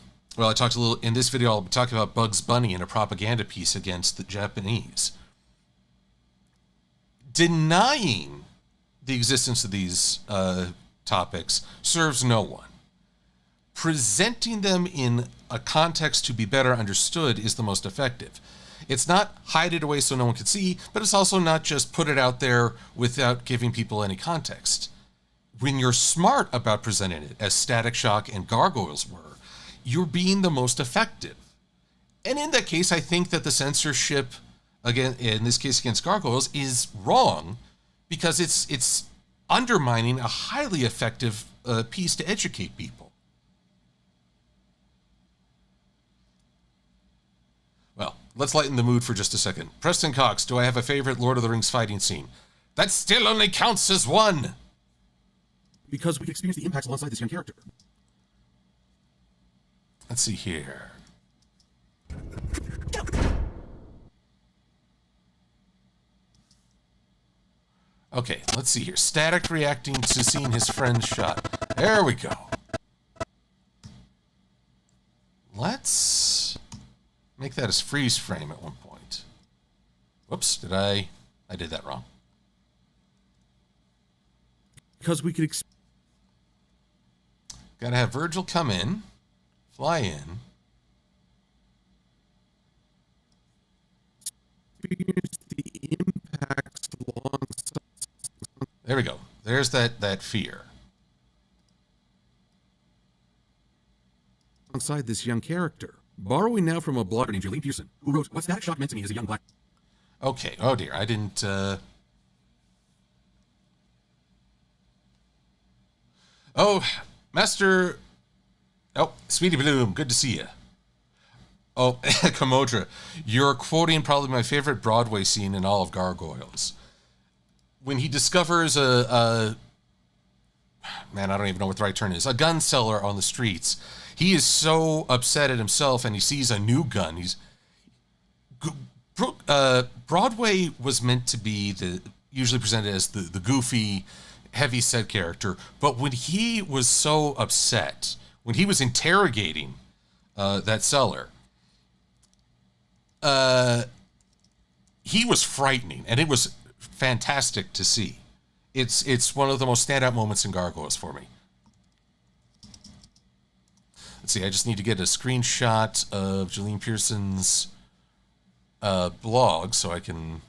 talked a little, in this video, I'll be talking about Bugs Bunny and a propaganda piece against the Japanese. Denying the existence of these topics serves no one. Presenting them in a context to be better understood is the most effective. It's not hide it away so no one can see, but it's also not just put it out there without giving people any context. When you're smart about presenting it, as Static Shock and Gargoyles were, you're being the most effective. And in that case, I think that the censorship, again, in this case against Gargoyles, is wrong because it's undermining a highly effective piece to educate people. Well, let's lighten the mood for just a second. Preston Cox, do I have a favorite Lord of the Rings fighting scene? That still only counts as one! Because we can experience the impacts alongside this young character. Let's see here. Okay, let's see here. Static reacting to seeing his friend shot. There we go. Let's make that as freeze frame at one point. Whoops, I did that wrong. Because we could Gotta have Virgil come in, fly in. experience the impacts alongside. There we go. There's that fear. Alongside this young character. Borrowing now from a blogger named Jolene Pearson, who wrote, "What Static Shock meant to me as a young black..." Okay. Oh dear. I didn't. Oh, Master. Oh, Sweetie Bloom. Good to see you. Oh, Kamodra, you're quoting probably my favorite Broadway scene in all of Gargoyles. When he discovers man, I don't even know what the right term is, a gun seller on the streets. He is so upset at himself, and he sees a new gun. Broadway was meant to be usually presented as the goofy, heavy-set character, but when he was so upset, when he was interrogating that seller, he was frightening, and it was fantastic to see. It's one of the most standout moments in Gargoyles for me. Let's see, I just need to get a screenshot of Jolene Pearson's blog so I can...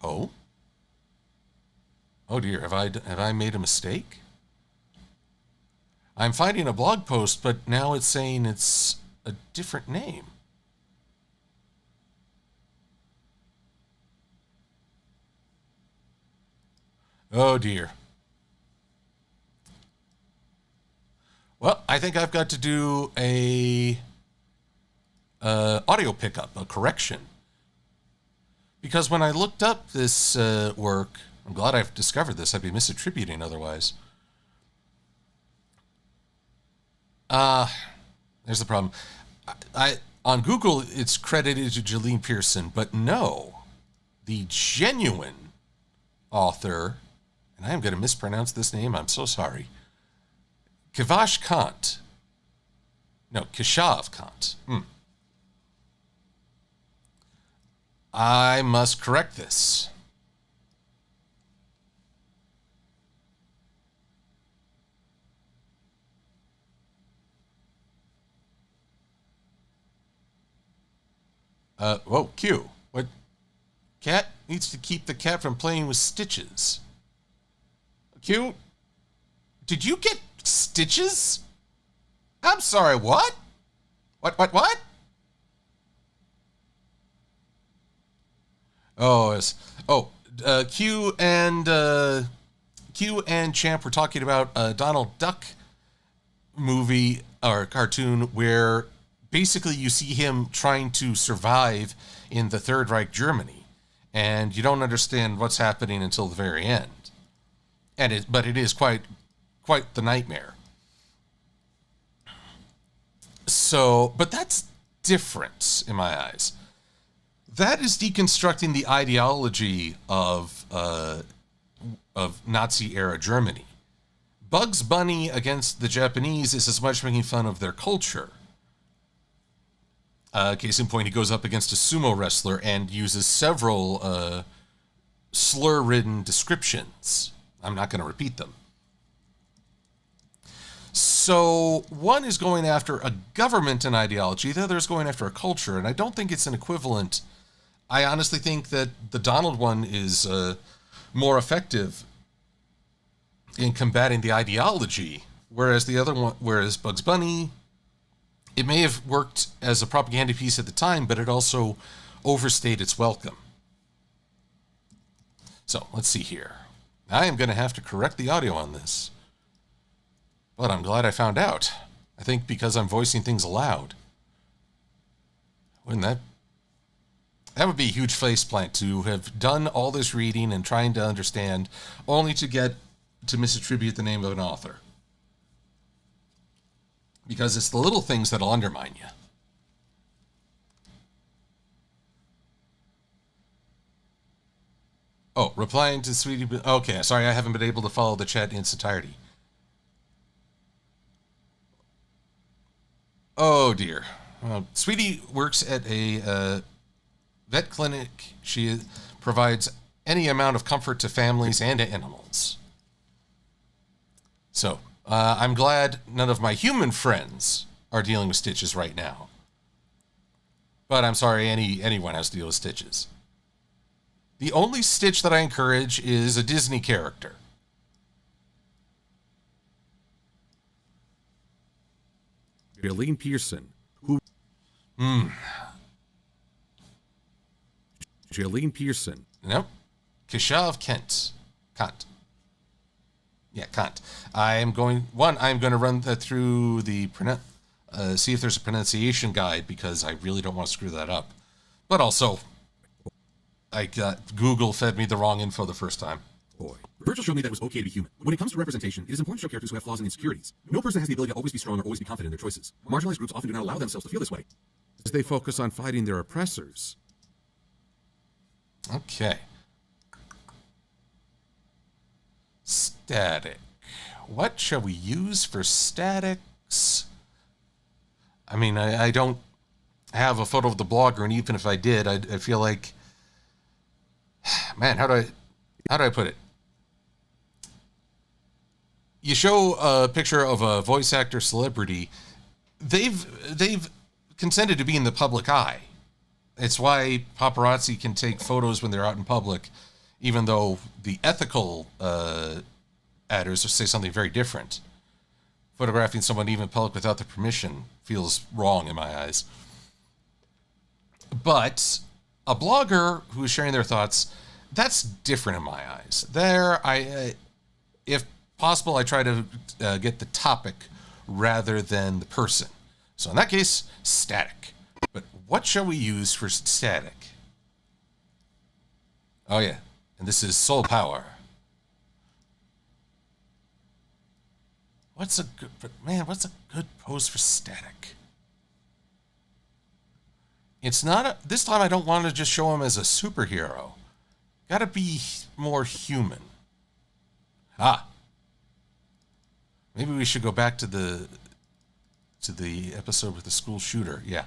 Oh? Oh dear, have I made a mistake? I'm finding a blog post, but now it's saying it's a different name. Oh dear. Well, I think I've got to do a audio pickup, a correction. Because when I looked up this work, I'm glad I've discovered this. I'd be misattributing otherwise. There's the problem. On Google, it's credited to Gillian Pearson, but no, the genuine author, and I am going to mispronounce this name, I'm so sorry, Keshav Kant. No, Keshav Kant. I must correct this. Whoa, Q. What? Cat needs to keep the cat from playing with stitches. Q? Did you get stitches? I'm sorry, what? What? Oh, yes. Q and Champ were talking about a Donald Duck movie or cartoon where basically you see him trying to survive in the Third Reich Germany, and you don't understand what's happening until the very end. But it is quite the nightmare. So, but that's different in my eyes. That is deconstructing the ideology of Nazi-era Germany. Bugs Bunny against the Japanese is as much making fun of their culture. Case in point, he goes up against a sumo wrestler and uses several slur-ridden descriptions. I'm not going to repeat them. So one is going after a government and ideology, the other is going after a culture, and I don't think it's an equivalent. I honestly think that the Donald one is more effective in combating the ideology, whereas Bugs Bunny, it may have worked as a propaganda piece at the time, but it also overstayed its welcome. So let's see here. I am going to have to correct the audio on this, but I'm glad I found out. I think because I'm voicing things aloud. Wouldn't that would be a huge faceplant to have done all this reading and trying to understand, only to get to misattribute the name of an author. Because it's the little things that'll undermine you. Oh, replying to Sweetie. Okay, sorry, I haven't been able to follow the chat in its entirety. Oh dear. Sweetie works at a vet clinic. She provides any amount of comfort to families and to animals. So, I'm glad none of my human friends are dealing with stitches right now. But I'm sorry, anyone has to deal with stitches. The only stitch that I encourage is a Disney character. Gillian Pearson, who... Gillian Pearson. Nope. Keshav Kant. Yeah, Kant. I'm going to run that through the see if there's a pronunciation guide, because I really don't want to screw that up. But also, Google fed me the wrong info the first time. Boy. Virgil showed me that it was okay to be human. When it comes to representation, it is important to show characters who have flaws and insecurities. No person has the ability to always be strong or always be confident in their choices. Marginalized groups often do not allow themselves to feel this way, as they focus on fighting their oppressors. Okay. Static. What shall we use for statics? I mean, I don't have a photo of the blogger, and even if I did, I feel like, man, how do I put it? You show a picture of a voice actor celebrity, they've consented to be in the public eye. It's why paparazzi can take photos when they're out in public, even though the ethical adders say something very different. photographing someone even in public without their permission feels wrong in my eyes. But a blogger who is sharing their thoughts, that's different in my eyes. There, if possible, I try to get the topic rather than the person. So in that case, static. But what shall we use for static? Oh yeah, and this is soul power. What's a good pose for static? It's not this time I don't want to just show him as a superhero. Gotta be more human. Maybe we should go back to the episode with the school shooter. Yeah.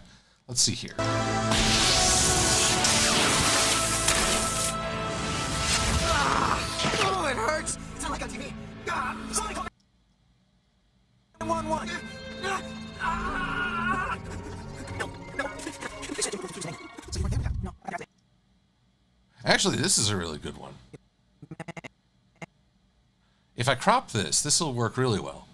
Let's see here. Oh, it hurts. It's not like on TV. Somebody call 911. No. Actually, this is a really good one. If I crop this will work really well.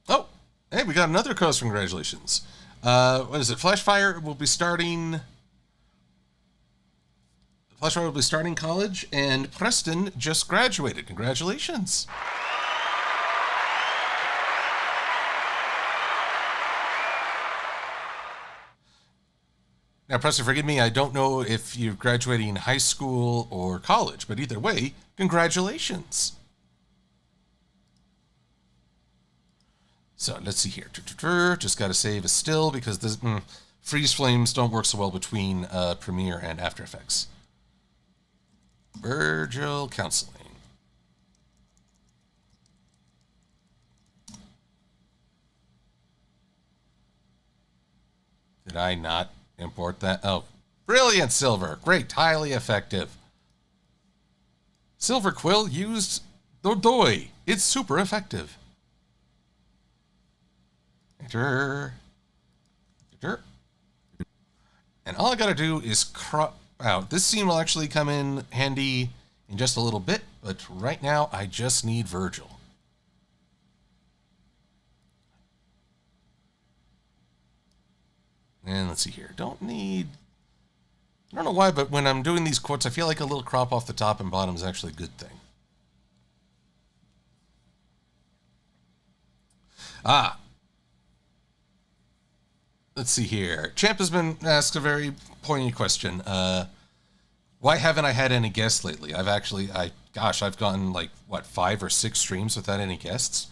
Oh, hey, we got another cause for congratulations. What is it? Flashfire will be starting college, and Preston just graduated. Congratulations. Now, Preston, forgive me, I don't know if you're graduating high school or college, but either way, congratulations. So let's see here. Just got to save a still because the freeze flames don't work so well between Premiere and After Effects. Virgil counseling. Did I not import that? Oh, brilliant, Silver. Great, highly effective. Silver-Quill used Dodoi. It's super effective. Enter. And all I gotta do is crop out. This scene will actually come in handy in just a little bit, but right now I just need Virgil. And let's see here. I don't know why, but when I'm doing these quotes, I feel like a little crop off the top and bottom is actually a good thing. Let's see here. Champ has been asked a very poignant question. Why haven't I had any guests lately? I've gotten 5 or 6 streams without any guests.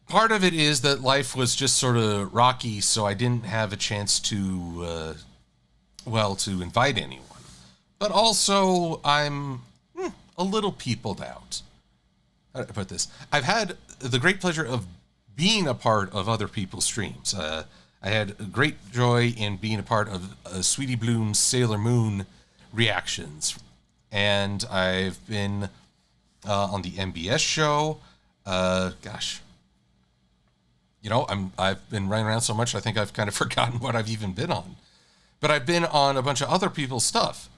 Part of it is that life was just sort of rocky, so I didn't have a chance to invite anyone. But also, I'm a little peopled out. How do I put this? I've had the great pleasure of being a part of other people's streams. I had great joy in being a part of Sweetie Bloom's Sailor Moon reactions. And I've been on the MBS show. I've been running around so much, I think I've kind of forgotten what I've even been on. But I've been on a bunch of other people's stuff.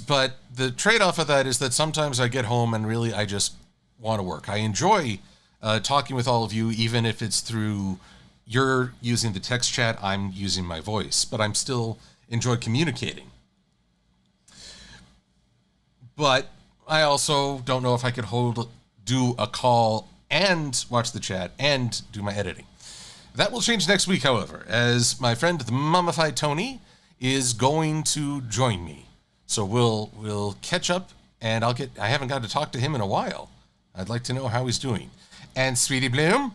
But the trade-off of that is that sometimes I get home and really I just want to work. I enjoy talking with all of you, even if it's through you're using the text chat, I'm using my voice, but I'm still enjoy communicating. But I also don't know if I could do a call and watch the chat and do my editing. That will change next week, however, as my friend the Mummified Tony is going to join me. So we'll catch up, and I haven't got to talk to him in a while. I'd like to know how he's doing. And Sweetie Bloom,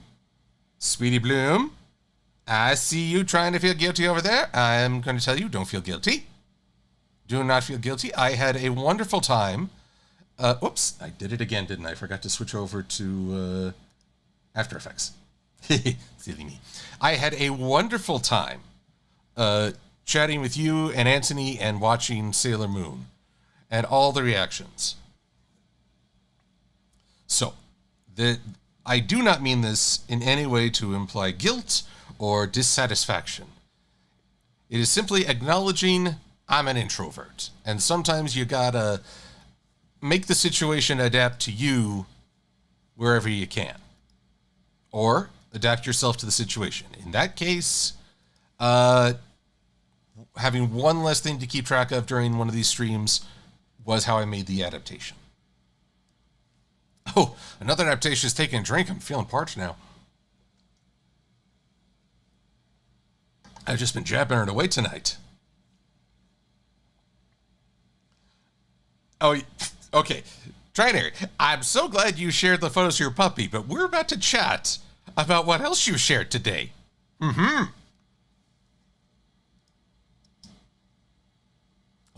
I see you trying to feel guilty over there. I'm going to tell you, don't feel guilty. Do not feel guilty. I had a wonderful time. Whoops, I did it again, didn't I? I forgot to switch over to After Effects. Silly me. I had a wonderful time chatting with you and Anthony and watching Sailor Moon and all the reactions. So, I do not mean this in any way to imply guilt or dissatisfaction. It is simply acknowledging I'm an introvert, and sometimes you gotta make the situation adapt to you wherever you can, or adapt yourself to the situation. In that case, having one less thing to keep track of during one of these streams was how I made the adaptation. Oh, another adaptation is taking a drink. I'm feeling parched now. I've just been jabbing it away tonight. Oh, okay. Trainer, I'm so glad you shared the photos of your puppy, but we're about to chat about what else you shared today. Oh,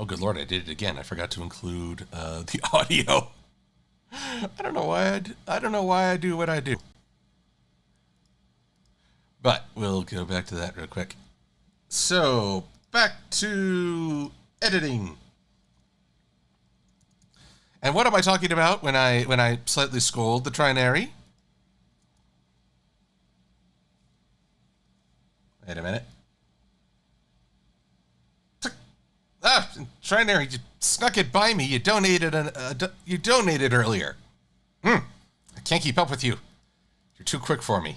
good Lord, I did it again. I forgot to include the audio. I don't know why I do what I do. But we'll go back to that real quick. So, back to editing. And what am I talking about when I slightly scold the Trinary? Wait a minute. Trinary, you snuck it by me. You donated earlier. I can't keep up with you. You're too quick for me.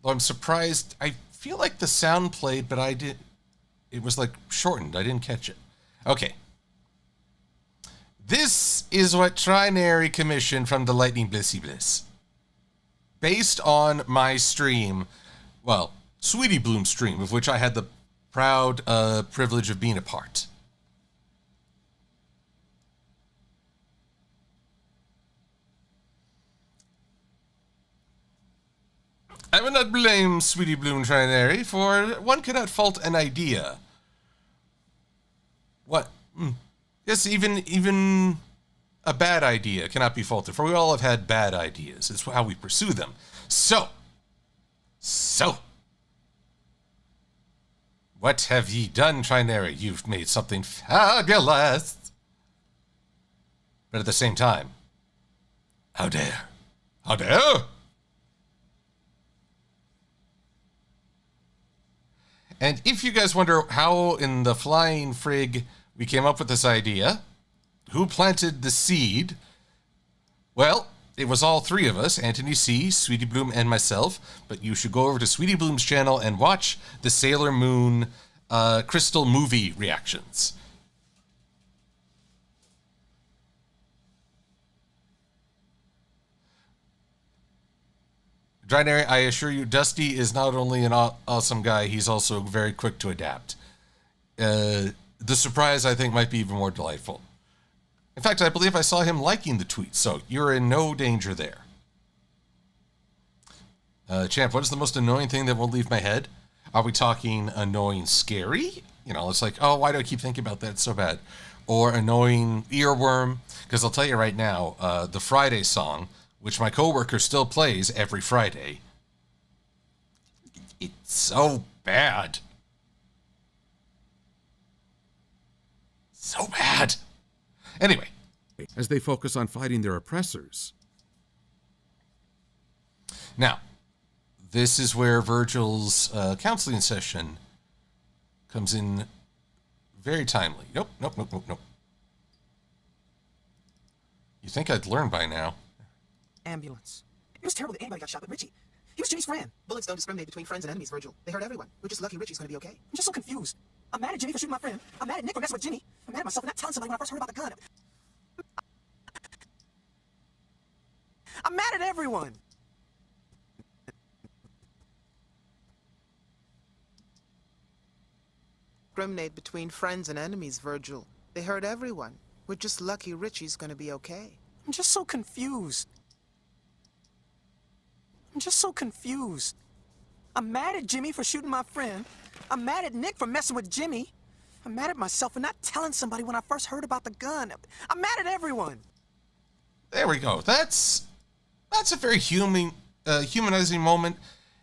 Though I'm surprised. I feel like the sound played, but it was like shortened. I didn't catch it. Okay. This is what Trinary commissioned from the Lightning Blissy Bliss. Based on my stream, well, Sweetie Bloom stream, of which I had the proud privilege of being a part. I will not blame Sweetie Bloom Trinary, for one cannot fault an idea. What? Yes, even a bad idea cannot be faulted, for we all have had bad ideas. It's how we pursue them. So, what have ye done, Trinary? You've made something fabulous. But at the same time, how dare? How dare? And if you guys wonder how in the flying frig we came up with this idea, who planted the seed? Well, it was all three of us, Anthony C., Sweetie Bloom, and myself. But you should go over to Sweetie Bloom's channel and watch the Sailor Moon Crystal movie reactions. Drinary, I assure you, Dusty is not only an awesome guy, he's also very quick to adapt. The surprise, I think, might be even more delightful. In fact, I believe I saw him liking the tweet, so you're in no danger there. Champ, what is the most annoying thing that won't leave my head? Are we talking annoying scary? You know, it's like, oh, why do I keep thinking about that? It's so bad. Or annoying earworm? Because I'll tell you right now, the Friday song, which my coworker still plays every Friday, it's so bad. So bad. Anyway. As they focus on fighting their oppressors. Now, this is where Virgil's counseling session comes in very timely. Nope. You think I'd learn by now. Ambulance. It was terrible that anybody got shot but Richie. He was Jimmy's friend. Bullets don't discriminate between friends and enemies, Virgil. They hurt everyone. We're just lucky Richie's gonna be okay. I'm just so confused. I'm mad at Jimmy for shooting my friend. I'm mad at Nick for messing with Jimmy. I'm mad at myself for not telling somebody when I first heard about the gun. I'm mad at everyone. Discriminate between friends and enemies, Virgil. They hurt everyone. We're just lucky Richie's gonna be okay. I'm just so confused. I'm mad at Jimmy for shooting my friend. I'm mad at Nick for messing with Jimmy. I'm mad at myself for not telling somebody when I first heard about the gun. I'm mad at everyone. There we go. That's a very humanizing moment.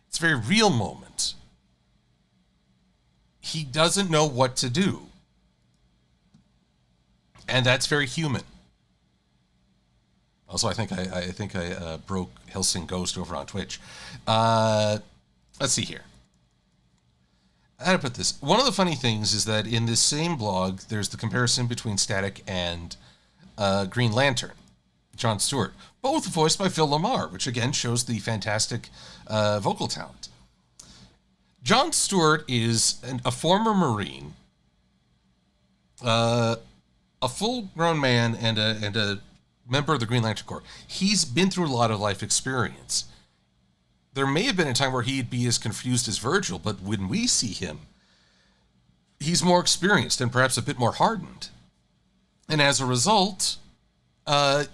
It's a very real moment. He doesn't know what to do. And that's very human. Also, I think I broke Helsing Ghost over on Twitch. Let's see here. How to put this? One of the funny things is that in this same blog, there's the comparison between Static and Green Lantern, John Stewart, both voiced by Phil LaMarr, which again shows the fantastic vocal talent. John Stewart is a former Marine, a full-grown man, and a member of the Green Lantern Corps. He's been through a lot of life experience. There may have been a time where he'd be as confused as Virgil, but when we see him, he's more experienced and perhaps a bit more hardened. And as a result,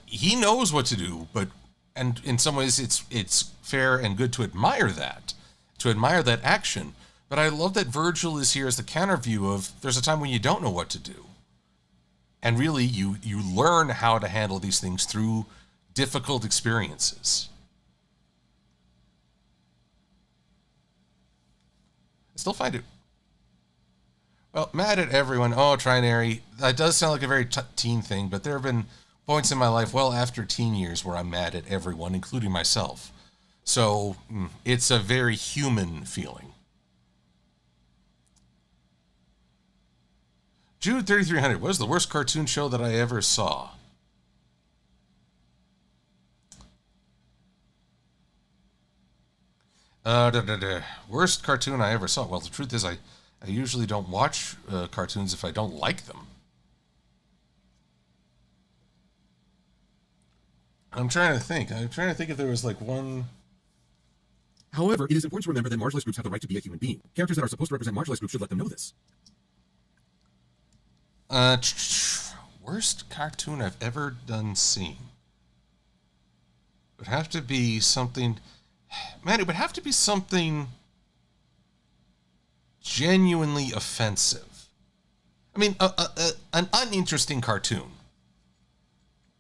he knows what to do, and in some ways it's fair and good to admire that action. But I love that Virgil is here as the counter view of there's a time when you don't know what to do. And really, you learn how to handle these things through difficult experiences. I still find it... Well, mad at everyone. Oh, Trinary. That does sound like a very teen thing, but there have been points in my life well after teen years where I'm mad at everyone, including myself. So, it's a very human feeling. Jude 3300, what is the worst cartoon show that I ever saw? Worst cartoon I ever saw. Well, the truth is I usually don't watch cartoons if I don't like them. I'm trying to think if there was like one... However, it is important to remember that marginalized groups have the right to be a human being. Characters that are supposed to represent marginalized groups should let them know this. Worst cartoon I've ever seen. It would have to be something... Man, it would have to be something genuinely offensive. I mean, an uninteresting cartoon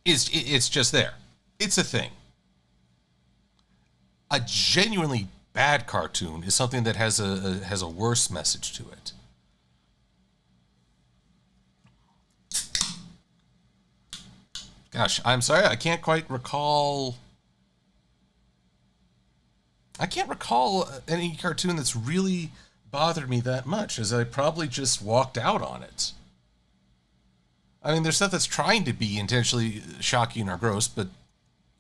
it's just there. It's a thing. A genuinely bad cartoon is something that has a worse message to it. Gosh, I'm sorry, I can't quite recall... I can't recall any cartoon that's really bothered me that much, as I probably just walked out on it. I mean, there's stuff that's trying to be intentionally shocking or gross, but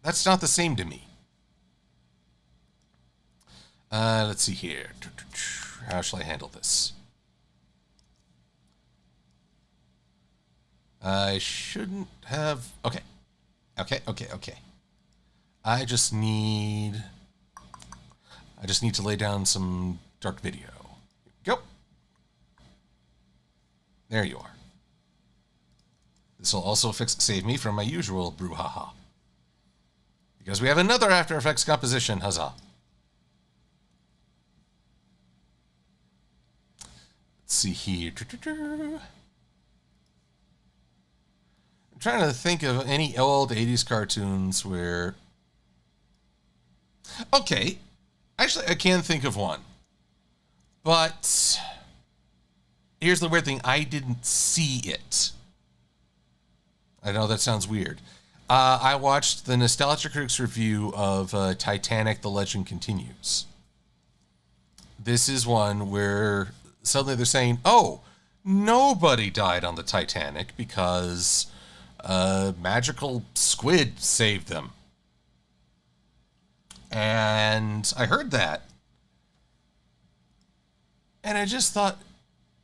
that's not the same to me. Let's see here. How shall I handle this? I shouldn't have... Okay. I just need to lay down some dark video. Go. There you are. This will also save me from my usual brouhaha. Because we have another After Effects composition. Huzzah. Let's see here. I'm trying to think of any old 80s cartoons where... Okay. Actually, I can think of one. But here's the weird thing. I didn't see it. I know that sounds weird. I watched the Nostalgia Critics review of Titanic: The Legend Continues. This is one where suddenly they're saying, oh, nobody died on the Titanic because magical squid saved them. And I heard that. And I just thought,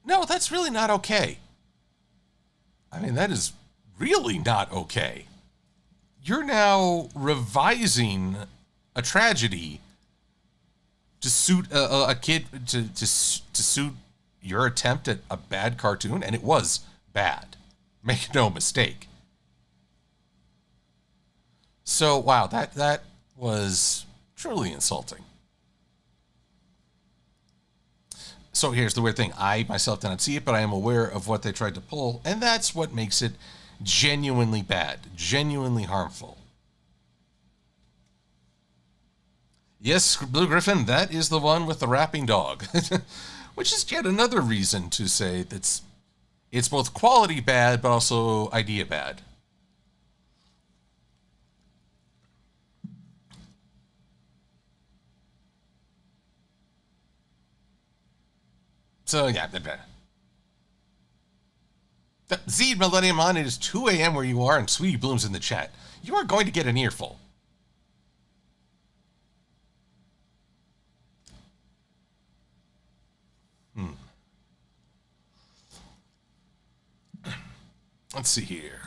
no, that's really not okay. I mean, that is really not okay. You're now revising a tragedy to suit a kid, to suit your attempt at a bad cartoon, and it was bad. Make no mistake. So, wow, that was truly insulting. So here's the weird thing. I myself did not see it, but I am aware of what they tried to pull, and that's what makes it genuinely bad, genuinely harmful. Yes, Blue Griffin, that is the one with the rapping dog, which is yet another reason to say that it's both quality bad, but also idea bad. So, yeah. Zed Millennium On, it is 2 a.m. where you are, and Sweetie Bloom's in the chat. You are going to get an earful. Let's see here.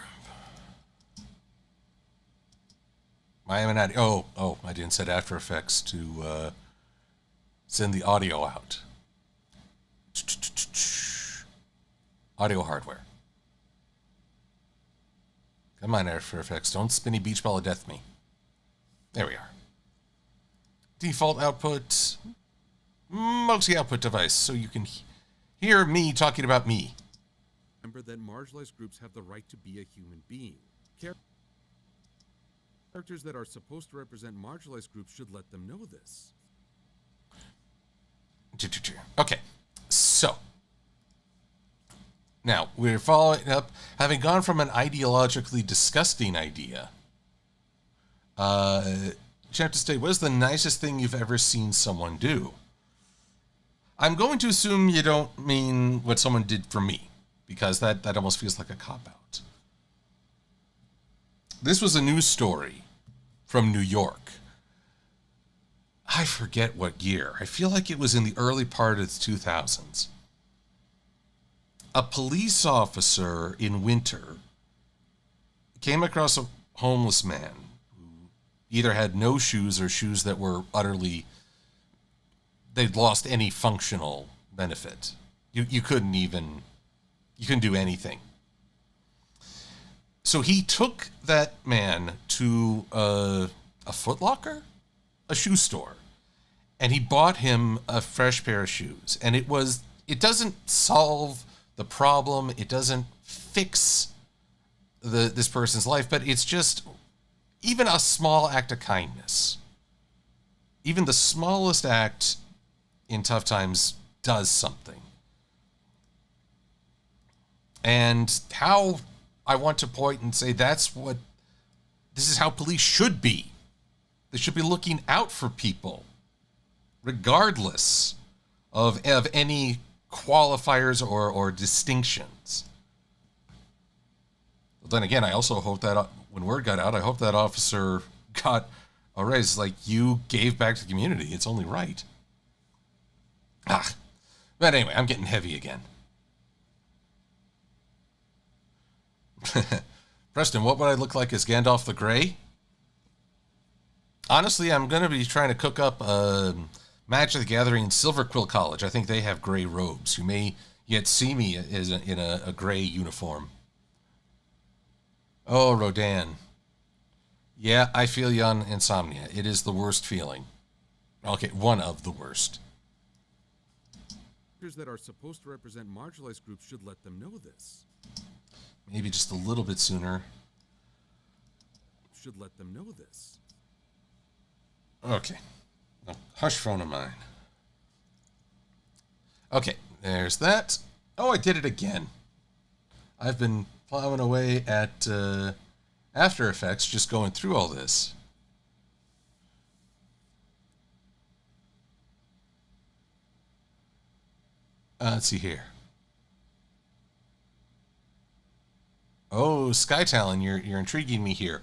I didn't set After Effects to send the audio out. Audio hardware. Come on, After Effects. Don't spinny beach ball of death me. There we are. Default output. Multi-output device, so you can hear me talking about me. Remember that marginalized groups have the right to be a human being. Characters that are supposed to represent marginalized groups should let them know this. Okay, so now we're following up, having gone from an ideologically disgusting idea. Champ to stay, what is the nicest thing you've ever seen someone do? I'm going to assume you don't mean what someone did for me, because that almost feels like a cop-out. This was a news story from New York. I forget what year. I feel like it was in the early part of the 2000s. A police officer in winter came across a homeless man who either had no shoes or shoes that were utterly... they'd lost any functional benefit. You couldn't do anything. So he took that man to a Foot Locker, a shoe store, and he bought him a fresh pair of shoes. And it doesn't solve the problem. It doesn't fix this person's life, but it's just even a small act of kindness. Even the smallest act in tough times does something. And how I want to point and say this is how police should be. They should be looking out for people, regardless of any qualifiers or distinctions. But then again, I also hope that when word got out, I hope that officer got a raise. Like, you gave back to the community. It's only right. But anyway, I'm getting heavy again. Preston, what would I look like as Gandalf the Grey? Honestly, I'm going to be trying to cook up a Magic the Gathering Silver-Quill College. I think they have gray robes. You may yet see me in a gray uniform. Oh, Rodan. Yeah, I feel you on insomnia. It is the worst feeling. Okay, one of the worst. Characters that are supposed to represent marginalized groups should let them know this. Maybe just a little bit sooner. Should let them know this. Okay. No, hush phone of mine. Okay, there's that. Oh, I did it again. I've been plowing away at After Effects, just going through all this. Let's see here. Oh, Skytalon, you're intriguing me here.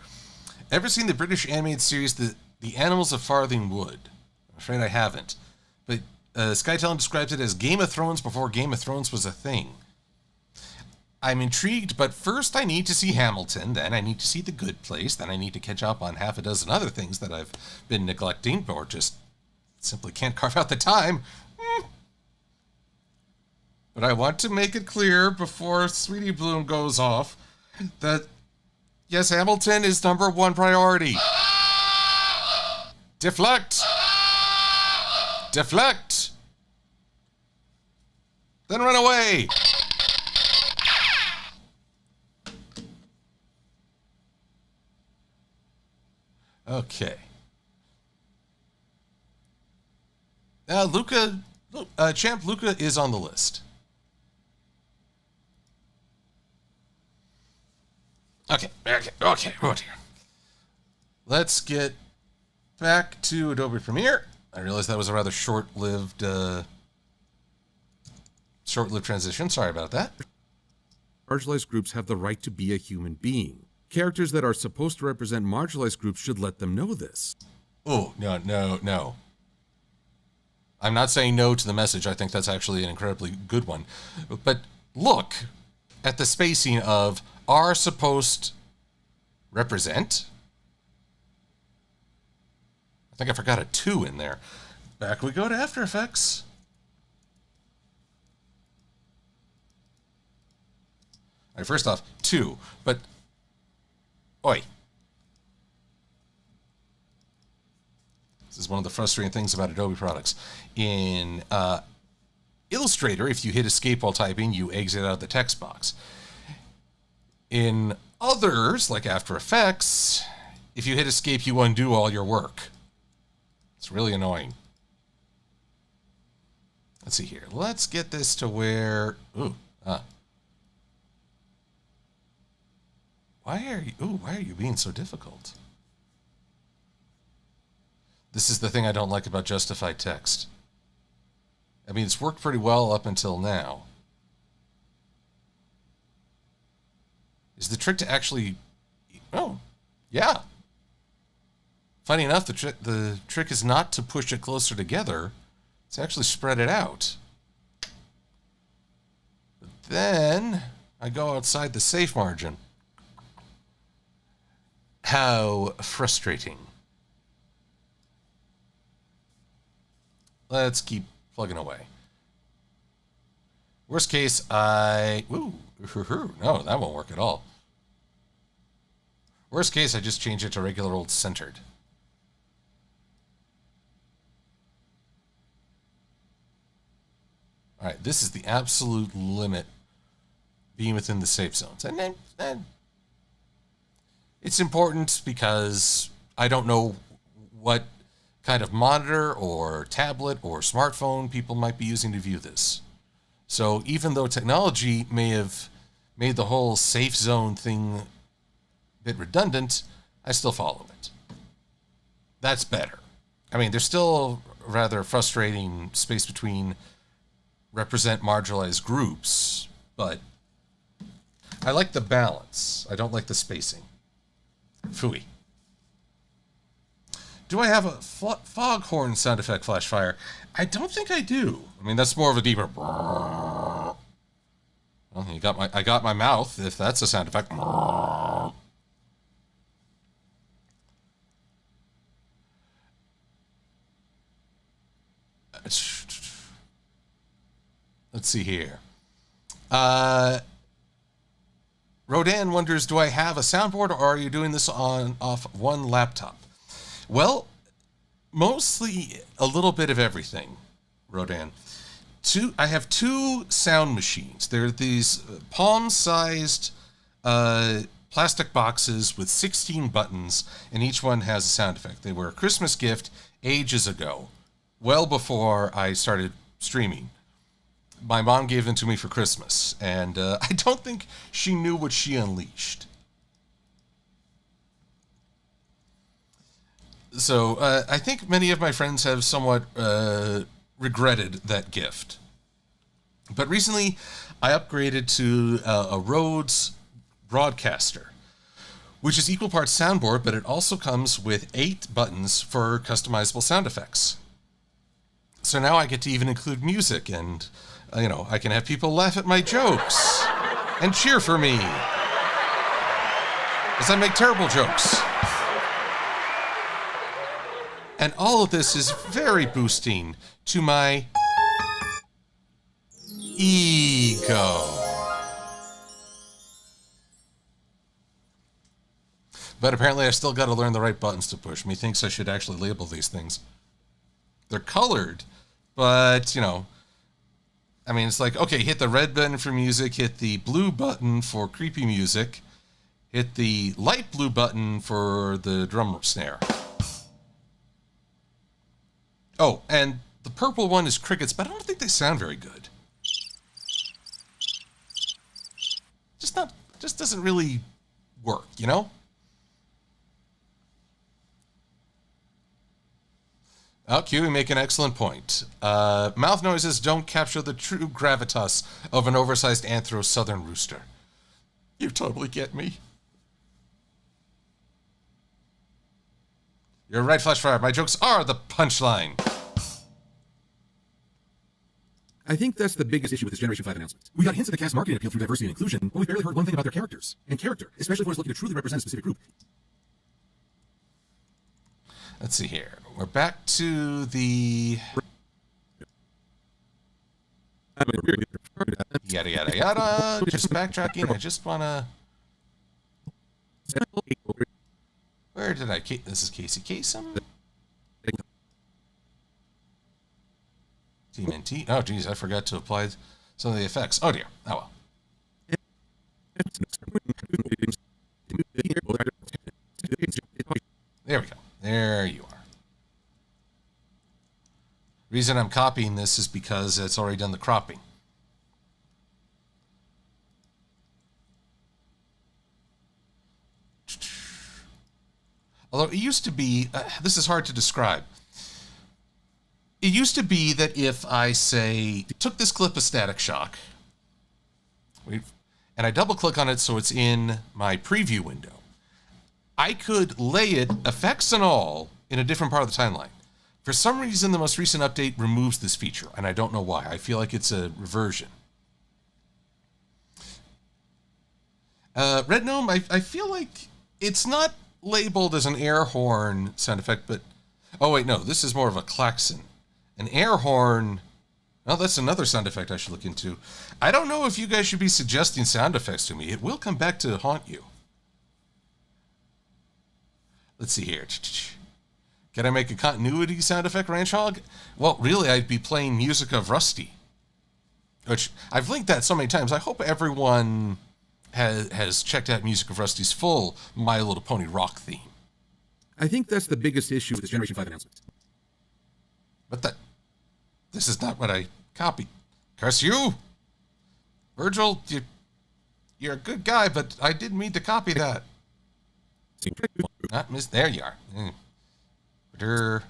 Ever seen the British animated series The Animals of Farthing Wood? I'm afraid I haven't. But Skytalon describes it as Game of Thrones before Game of Thrones was a thing. I'm intrigued, but first I need to see Hamilton, then I need to see The Good Place, then I need to catch up on half a dozen other things that I've been neglecting or just simply can't carve out the time. But I want to make it clear before Sweetie Bloom goes off that, yes, Hamilton is #1 priority. Deflect! Deflect! Then run away! Okay. Champ Luca is on the list. Okay. Oh dear. Let's get back to Adobe Premiere. I realized that was a rather short-lived Short-lived transition. Sorry about that. Marginalized groups have the right to be a human being. Characters that are supposed to represent marginalized groups should let them know this. Oh, no. I'm not saying no to the message. I think that's actually an incredibly good one. But look at the spacing of are supposed represent. I think I forgot a 2 in there. Back we go to After Effects. All right, first off, 2. But, oi. This is one of the frustrating things about Adobe products. In Illustrator, if you hit escape while typing, you exit out of the text box. In others, like After Effects, if you hit escape, you undo all your work. It's really annoying. Let's see here. Let's get this to where... Why are you being so difficult? This is the thing I don't like about justified text. I mean, it's worked pretty well up until now. Is the trick to actually... Oh, yeah. Funny enough, the trick is not to push it closer together. It's actually spread it out. But then I go outside the safe margin. How frustrating. Let's keep plugging away. Worst case, no, that won't work at all. Worst case, I just change it to regular old centered. All right, this is the absolute limit being within the safe zones. And then it's important because I don't know what kind of monitor or tablet or smartphone people might be using to view this. So even though technology may have made the whole safe zone thing a bit redundant, I still follow it. That's better. I mean, there's still a rather frustrating space between represent marginalized groups, but I like the balance. I don't like the spacing. Phooey. Do I have a foghorn sound effect, Flashfire? I don't think I do. I mean, that's more of a deeper... Well, I got my mouth, if that's a sound effect. Let's see here. Rodan wonders, do I have a soundboard or are you doing this off one laptop? Well, mostly a little bit of everything, Rodan. I have 2 sound machines. They're these palm-sized plastic boxes with 16 buttons, and each one has a sound effect. They were a Christmas gift ages ago, well before I started streaming. My mom gave them to me for Christmas, and I don't think she knew what she unleashed. So I think many of my friends have somewhat regretted that gift. But recently, I upgraded to a Rhodes Broadcaster, which is equal parts soundboard, but it also comes with 8 buttons for customizable sound effects. So now I get to even include music, and I can have people laugh at my jokes and cheer for me as I make terrible jokes. And all of this is very boosting to my ego. But apparently I still got to learn the right buttons to push. Methinks I should actually label these things. They're colored, but, I mean, it's like, okay, hit the red button for music, hit the blue button for creepy music, hit the light blue button for the drum snare. Oh, and the purple one is crickets, but I don't think they sound very good. Just doesn't really work, Oh, Q, you make an excellent point. Mouth noises don't capture the true gravitas of an oversized anthro southern rooster. You totally get me. You're right, Flashfire. My jokes are the punchline. I think that's the biggest issue with this Generation 5 announcement. We got hints of the cast marketing appeal through diversity and inclusion, but we've barely heard one thing about their characters. And character, especially if one's looking to truly represent a specific group. Let's see here. We're back to the... Yada, yada, yada. Just backtracking. I just want to... Where did I... This is Casey Kasem. TMNT. Oh, geez, I forgot to apply some of the effects. Oh, dear. Oh, well. There we go. There you are. Reason I'm copying this is because it's already done the cropping. Although it used to be, this is hard to describe. It used to be that if I, say, took this clip of Static Shock, and I double-click on it so it's in my preview window, I could lay it, effects and all, in a different part of the timeline. For some reason, the most recent update removes this feature, and I don't know why. I feel like it's a reversion. Red Gnome, I feel like it's not labeled as an air horn sound effect, but... Oh, wait, no, this is more of a klaxon. An air horn... Oh, that's another sound effect I should look into. I don't know if you guys should be suggesting sound effects to me. It will come back to haunt you. Let's see here. Can I make a continuity sound effect, Ranch Hog? Well, really, I'd be playing music of Rusty. Which, I've linked that so many times. I hope everyone has checked out Music of Rusty's full My Little Pony rock theme. I think that's the biggest issue with this Generation 5 announcement. But this is not what I copied. Curse you! Virgil, you're a good guy, but I didn't mean to copy that. Not miss. There you are. Let's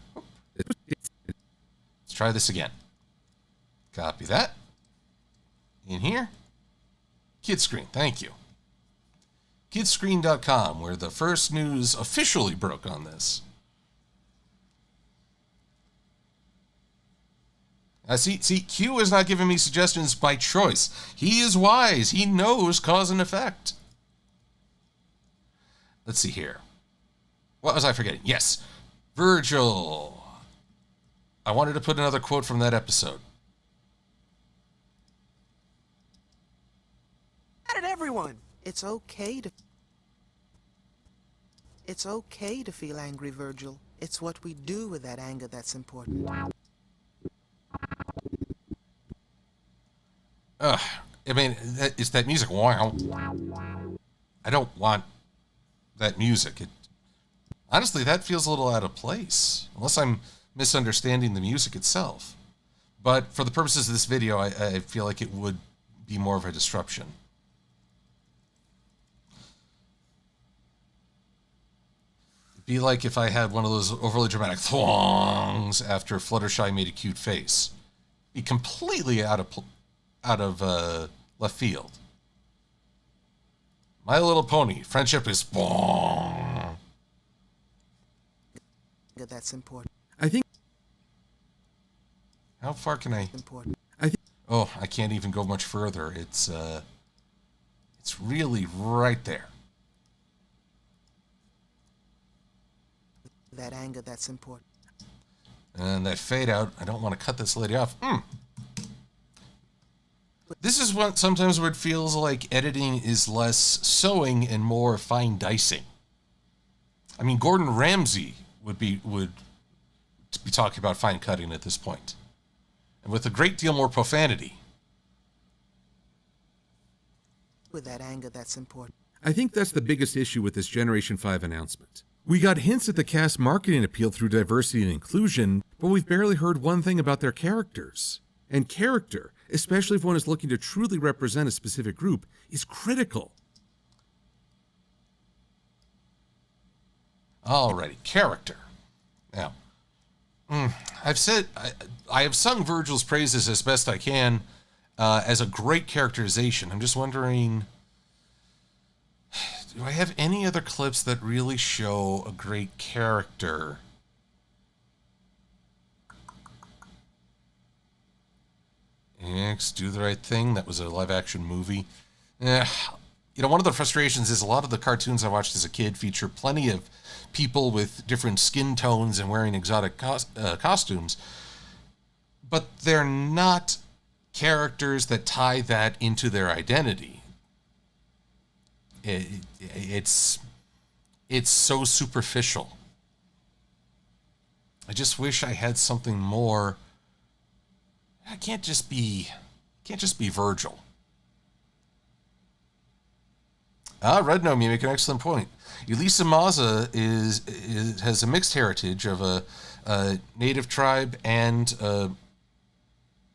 try this again. Copy that. In here. Kidscreen, thank you. Kidscreen.com, where the first news officially broke on this. See, Q is not giving me suggestions by choice. He is wise. He knows cause and effect. Let's see here. What was I forgetting? Yes. Virgil. I wanted to put another quote from that episode. Mad at everyone. It's okay to feel angry, Virgil. It's what we do with that anger that's important. I mean, it's that music. Wow. I don't want that music. Honestly, that feels a little out of place, unless I'm misunderstanding the music itself. But for the purposes of this video, I feel like it would be more of a disruption. It'd be like if I had one of those overly dramatic thwongs after Fluttershy made a cute face. Be completely out of left field. My Little Pony, friendship is bong. That's important. I think... How far can I... Important. Oh, I can't even go much further. It's really right there. That anger that's important. And that fade out, I don't want to cut this lady off. This is what sometimes where it feels like editing is less sewing and more fine dicing. I mean, Gordon Ramsay would be talking about fine cutting at this point, and with a great deal more profanity. With that anger that's important. I think that's the biggest issue with this Generation 5 announcement. We got hints at the cast marketing appeal through diversity and inclusion, but we've barely heard one thing about their characters. And character, especially if one is looking to truly represent a specific group, is critical. Alrighty, character. Now, I have sung Virgil's praises as best I can as a great characterization. I'm just wondering, do I have any other clips that really show a great character? Next, Do the Right Thing. That was a live-action movie. One of the frustrations is a lot of the cartoons I watched as a kid feature plenty of people with different skin tones and wearing exotic costumes, but they're not characters that tie that into their identity. It's so superficial. I just wish I had something more. I can't just be Virgil. Red Gnome, you make an excellent point. Elisa Maza has a mixed heritage of a native tribe and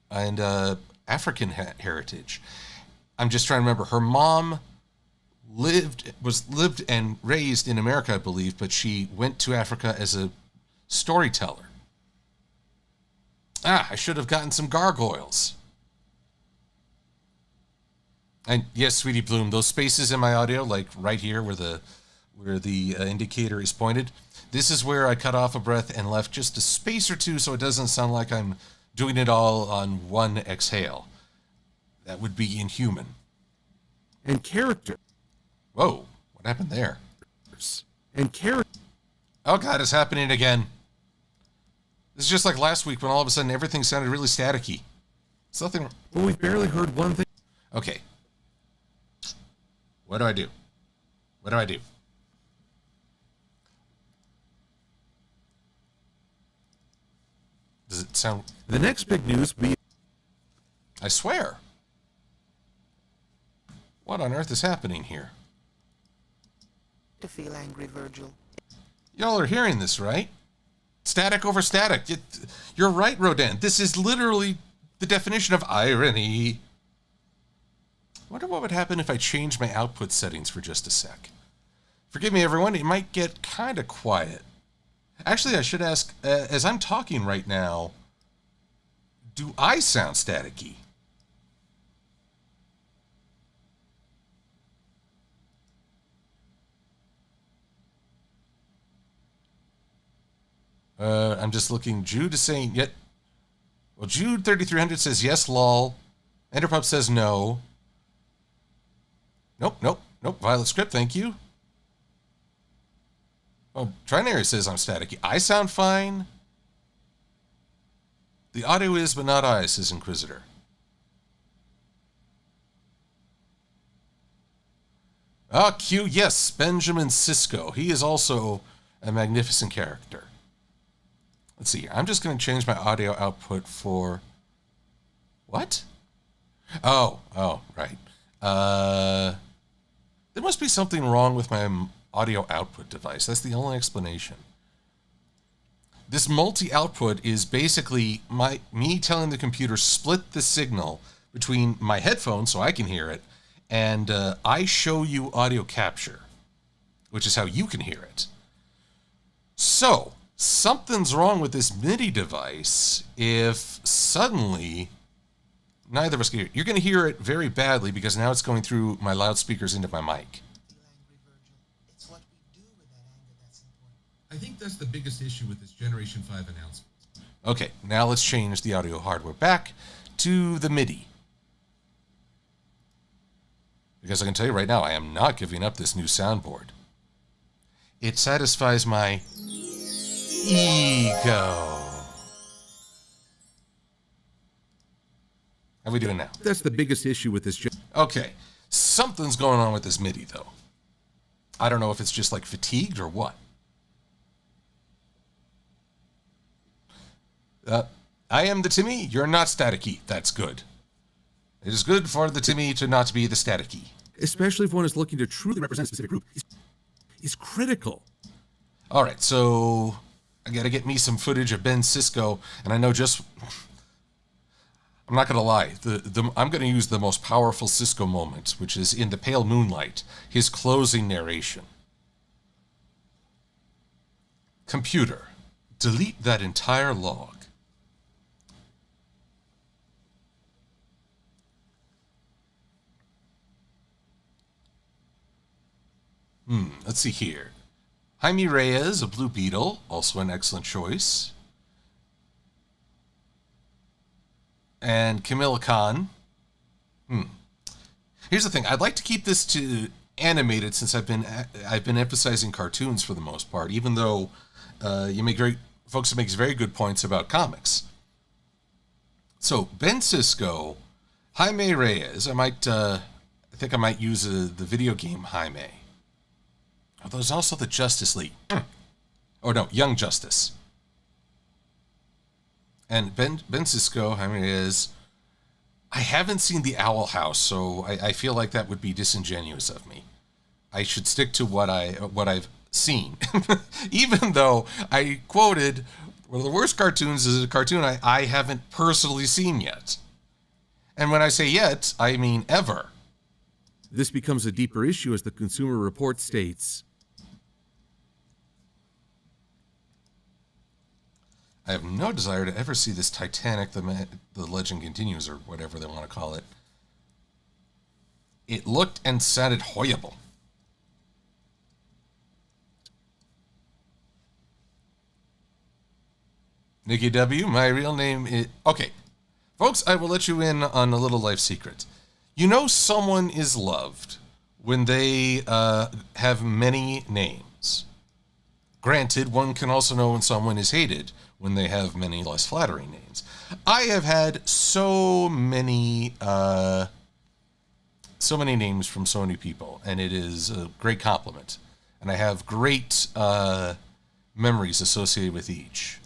African heritage. I'm just trying to remember. Her mom lived and raised in America, I believe, but she went to Africa as a storyteller. I should have gotten some gargoyles. And yes, Sweetie Bloom, those spaces in my audio, like right here where the indicator is pointed, this is where I cut off a breath and left just a space or two so it doesn't sound like I'm doing it all on one exhale. That would be inhuman. And character. Whoa, what happened there? And character. Oh God, it's happening again. This is just like last week when all of a sudden everything sounded really staticky. It's nothing. Well, we've barely heard one thing. Okay. What do I do? What do I do? Does it sound... The next big news be... I swear. What on earth is happening here? To feel angry, Virgil. Y'all are hearing this, right? Static over static. You're right, Rodin. This is literally the definition of irony. I wonder what would happen if I changed my output settings for just a sec. Forgive me, everyone. It might get kind of quiet. Actually, I should ask, as I'm talking right now, do I sound staticky? I'm just looking. Jude is saying, yet. Well, Jude 3300 says yes, lol. Enderpup says no. Nope. Violet Script, thank you. Oh, Trinary says I'm staticky. I sound fine. The audio is, but not I, says Inquisitor. Q, yes, Benjamin Sisko. He is also a magnificent character. Let's see. I'm just going to change my audio output for... What? Oh, right. There must be something wrong with my audio output device. That's the only explanation. This multi-output is basically me telling the computer split the signal between my headphones so I can hear it, and I show you audio capture, which is how you can hear it. So, something's wrong with this MIDI device if suddenly neither of us can hear it. You're going to hear it very badly because now it's going through my loudspeakers into my mic. I think that's the biggest issue with this Generation 5 announcement. Okay, now let's change the audio hardware back to the MIDI. Because I can tell you right now, I am not giving up this new soundboard. It satisfies my ego. How are we doing now? That's the biggest issue with this. Okay, something's going on with this MIDI, though. I don't know if it's just like fatigued or what. I am the Timmy. You're not staticky. That's good. It is good for the Timmy to not be the staticky. Especially if one is looking to truly represent a specific group. Is critical. All right, so I got to get me some footage of Ben Sisko, and I know just... I'm not going to lie. I'm going to use the most powerful Sisko moment, which is in The Pale Moonlight, his closing narration. Computer, delete that entire log. Let's see here. Jaime Reyes, a Blue Beetle, also an excellent choice. And Camilla Khan. Here's the thing. I'd like to keep this to animated since I've been emphasizing cartoons for the most part, even though folks make very good points about comics. So Ben Sisko, Jaime Reyes. I think I might use the video game Jaime. Oh, there's also the Justice League. Or no, Young Justice. And Ben Sisko, Jaime Reyes. I haven't seen The Owl House, so I feel like that would be disingenuous of me. I should stick to what I've seen. Even though I quoted one of the worst cartoons is a cartoon I haven't personally seen yet. And when I say yet, I mean ever. This becomes a deeper issue as the Consumer Report states, I have no desire to ever see this Titanic, the legend continues, or whatever they want to call it. It looked and sounded horrible. Nikki W., my real name is... Okay, folks, I will let you in on a little life secret. You know someone is loved when they have many names. Granted, one can also know when someone is hated when they have many less flattering names. I have had so many names from so many people, and it is a great compliment. And I have great memories associated with each.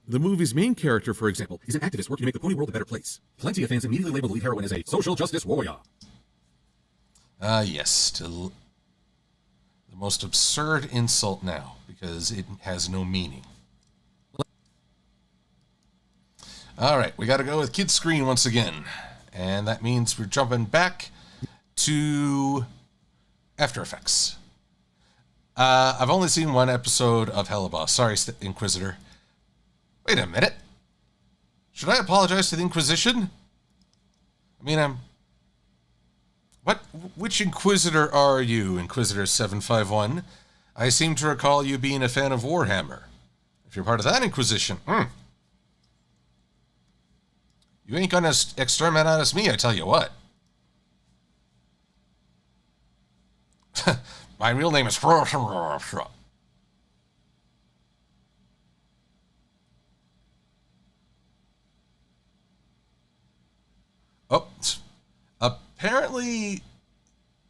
the movie's main character, for example, is an activist working to make the pony world a better place. Plenty of fans immediately label the lead heroine as a social justice warrior. Yes, still the most absurd insult now, because it has no meaning. All right, we got to go with Kid Screen once again. And that means we're jumping back to After Effects. I've only seen one episode of Hellebaus. Sorry, Inquisitor. Wait a minute. Should I apologize to the Inquisition? I mean, which Inquisitor are you, Inquisitor 751? I seem to recall you being a fan of Warhammer. If you're part of that Inquisition, you ain't gonna exterminate us me, I tell you what. My real name is... Oh, apparently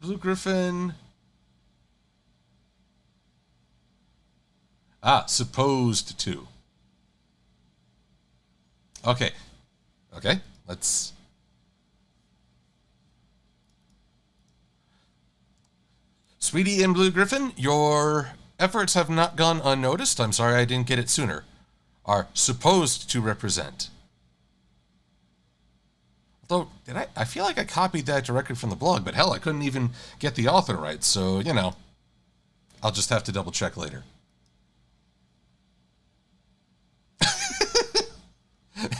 Blue Griffin... supposed to. Okay, let's... Sweetie and Blue Griffin, your efforts have not gone unnoticed. I'm sorry I didn't get it sooner. Are supposed to represent. Although, I feel like I copied that directly from the blog, but hell, I couldn't even get the author right, so, you know, I'll just have to double check later.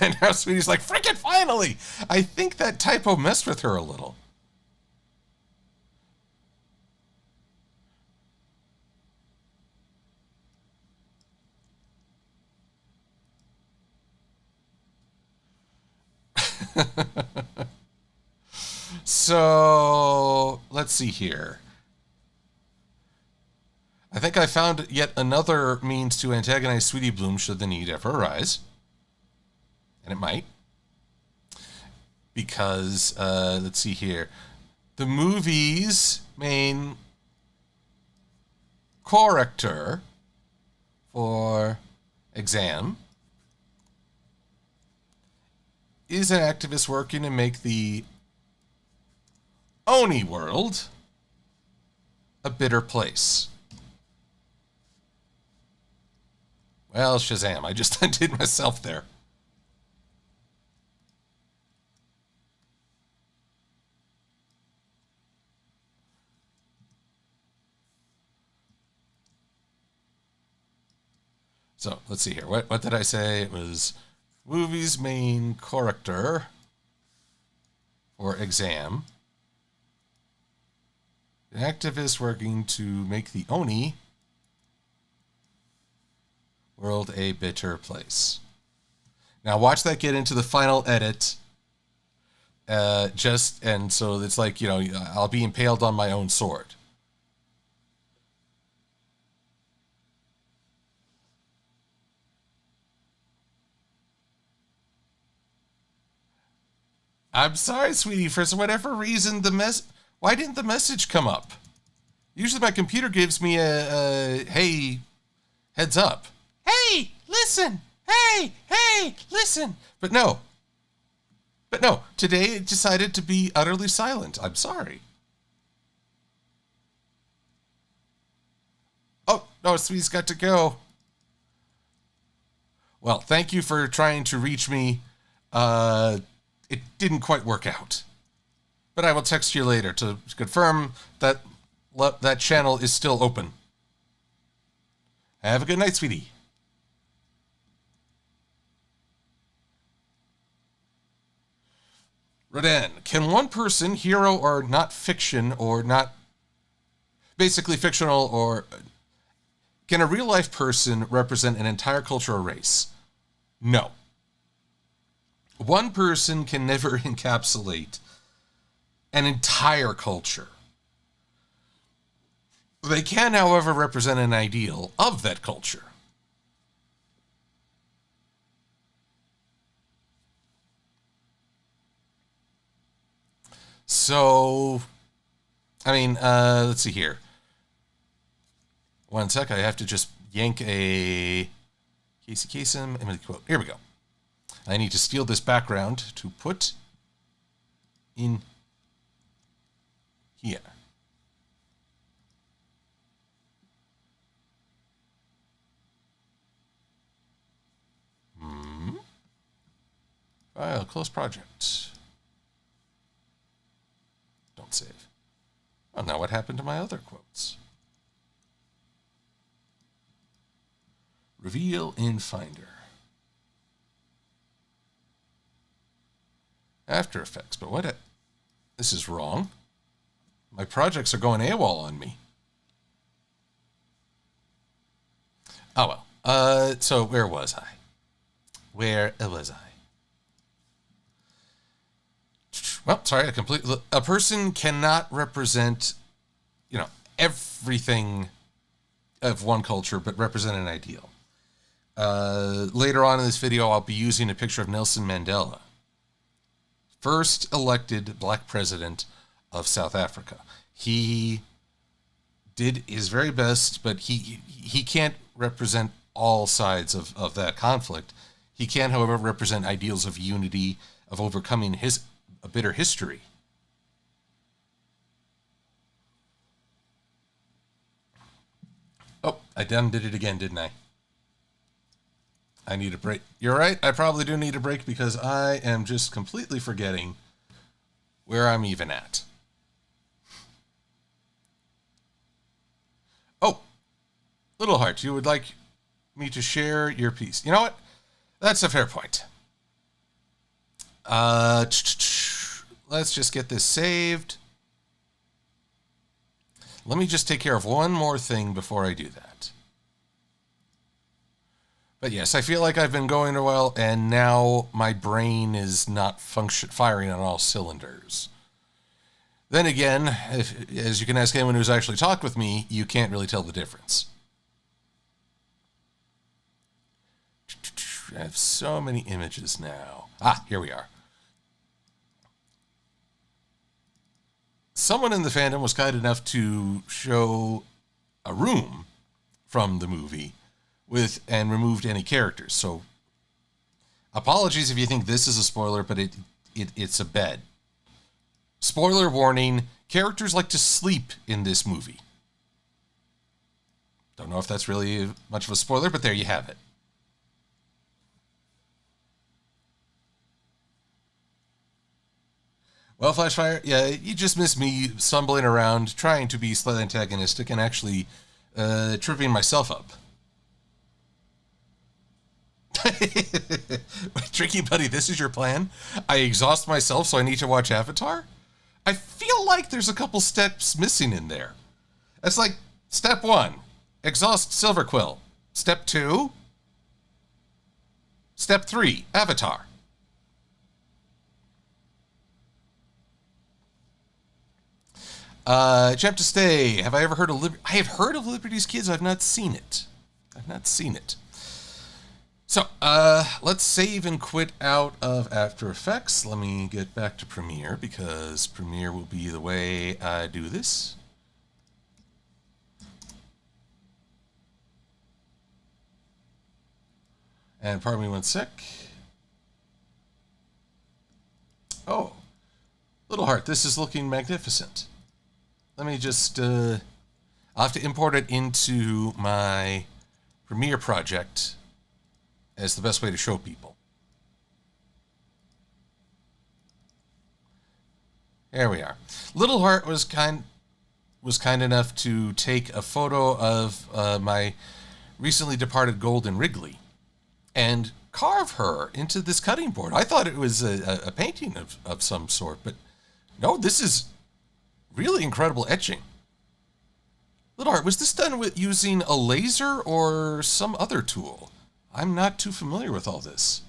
And now Sweetie's like, frickin' finally! I think that typo messed with her a little. So, let's see here. I think I found yet another means to antagonize Sweetie Bloom should the need ever arise. And it might. Because, let's see here. The movie's main corrector for exam is an activist working to make the Oni world a bitter place. Well, Shazam, I just undid myself there. So let's see here. What did I say? It was movie's main character or exam. An activist working to make the Oni world a bitter place. Now watch that get into the final edit. And so it's like, you know, I'll be impaled on my own sword. I'm sorry, sweetie, for whatever reason, why didn't the message come up? Usually my computer gives me a hey, heads up. Hey, listen. Hey, listen. But no, today it decided to be utterly silent. I'm sorry. Oh, no, sweetie's got to go. Well, thank you for trying to reach me. It didn't quite work out. But I will text you later to confirm that that channel is still open. Have a good night, sweetie. Rodan, can one person, hero or not fiction, or not basically fictional, or can a real life person represent an entire culture or race? No. One person can never encapsulate an entire culture. They can, however, represent an ideal of that culture. So, I mean, let's see here. One sec, I have to just yank a Casey Kasem, Emily quote. Here we go. I need to steal this background to put in here. File, close project. Don't save. Oh, now what happened to my other quotes? Reveal in Finder. After Effects, but what? This is wrong. My projects are going AWOL on me. Oh well. So where was I? Where was I? Well, sorry, a person cannot represent, you know, everything of one culture, but represent an ideal. Later on in this video, I'll be using a picture of Nelson Mandela, first elected black president of South Africa. He did his very best, but he can't represent all sides of that conflict. He can, however, represent ideals of unity, of overcoming a bitter history. Oh, I done did it again, didn't I? I need a break. You're right, I probably do need a break because I am just completely forgetting where I'm even at. Oh, Little Heart, you would like me to share your piece. You know what? That's a fair point. Let's just get this saved. Let me just take care of one more thing before I do that. But yes, I feel like I've been going well, and now my brain is not firing on all cylinders. Then again, as you can ask anyone who's actually talked with me, you can't really tell the difference. I have so many images now. Ah, here we are. Someone in the fandom was kind enough to show a room from the movie and removed any characters. So apologies if you think this is a spoiler, but it's a bed. Spoiler warning, characters like to sleep in this movie. Don't know if that's really much of a spoiler, but there you have it. Well, Flashfire, yeah, you just missed me stumbling around, trying to be slightly antagonistic, and actually tripping myself up. Tricky Buddy, this is your plan? I exhaust myself, so I need to watch Avatar? I feel like there's a couple steps missing in there. It's like, step 1, exhaust Silver-Quill. Step 2, step 3, Avatar. Chap to stay. Have I ever heard of I have heard of Liberty's Kids. I've not seen it. So, let's save and quit out of After Effects. Let me get back to Premiere, because Premiere will be the way I do this. And pardon me one sec. Oh, Little Heart, this is looking magnificent. Let me just, I'll have to import it into my Premiere project as the best way to show people. There we are. Little Heart was kind enough to take a photo of my recently departed Golden Wrigley and carve her into this cutting board. I thought it was a painting of some sort, but no, this is really incredible etching. Little Heart, was this done with using a laser or some other tool? I'm not too familiar with all this.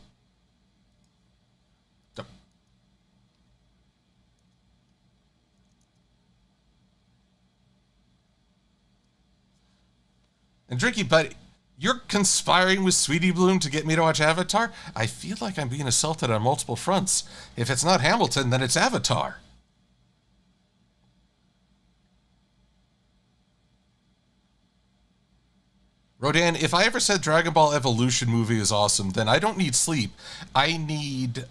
And Drinky Buddy, you're conspiring with Sweetie Bloom to get me to watch Avatar? I feel like I'm being assaulted on multiple fronts. If it's not Hamilton, then it's Avatar. Rodan, if I ever said Dragon Ball Evolution movie is awesome, then I don't need sleep. I need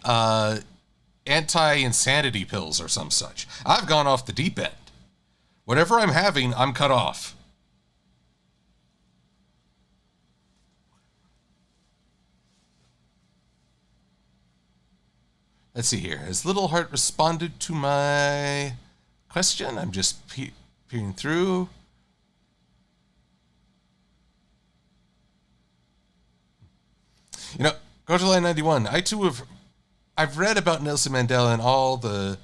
anti-insanity pills or some such. I've gone off the deep end. Whatever I'm having, I'm cut off. Let's see here. Has Little Heart responded to my question? I'm just peering through. You know, go to line 91. I've read about Nelson Mandela and all the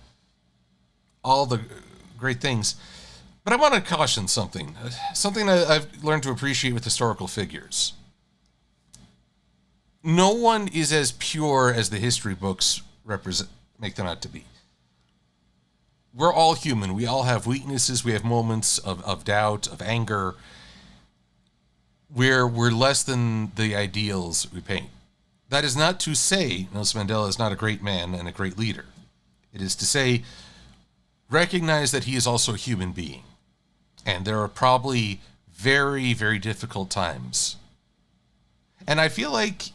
great things, but I want to caution something. Something I've learned to appreciate with historical figures. No one is as pure as the history books make them out to be. We're all human. We all have weaknesses. We have moments of doubt, of anger. We're less than the ideals we paint. That is not to say Nelson Mandela is not a great man and a great leader. It is to say, recognize that he is also a human being. And there are probably very, very difficult times. And I feel like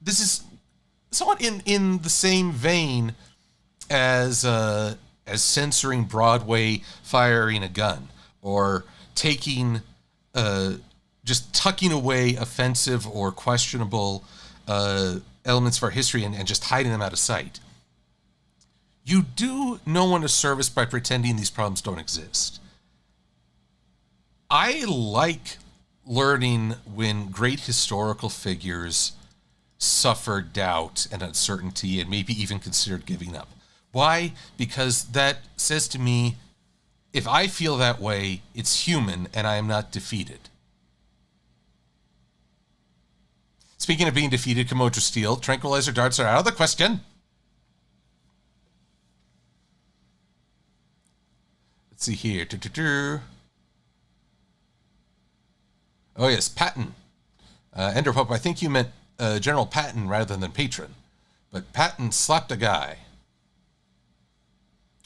this is somewhat in the same vein as censoring Broadway firing a gun, or taking, just tucking away offensive or questionable elements of our history and just hiding them out of sight. You do no one a service by pretending these problems don't exist. I like learning when great historical figures suffer doubt and uncertainty and maybe even considered giving up. Why? Because that says to me, if I feel that way, it's human and I am not defeated. Speaking of being defeated, Komodo Steel, tranquilizer darts are out of the question. Let's see here. Oh yes, Patton. Ender Pope, I think you meant General Patton rather than Patron. But Patton slapped a guy.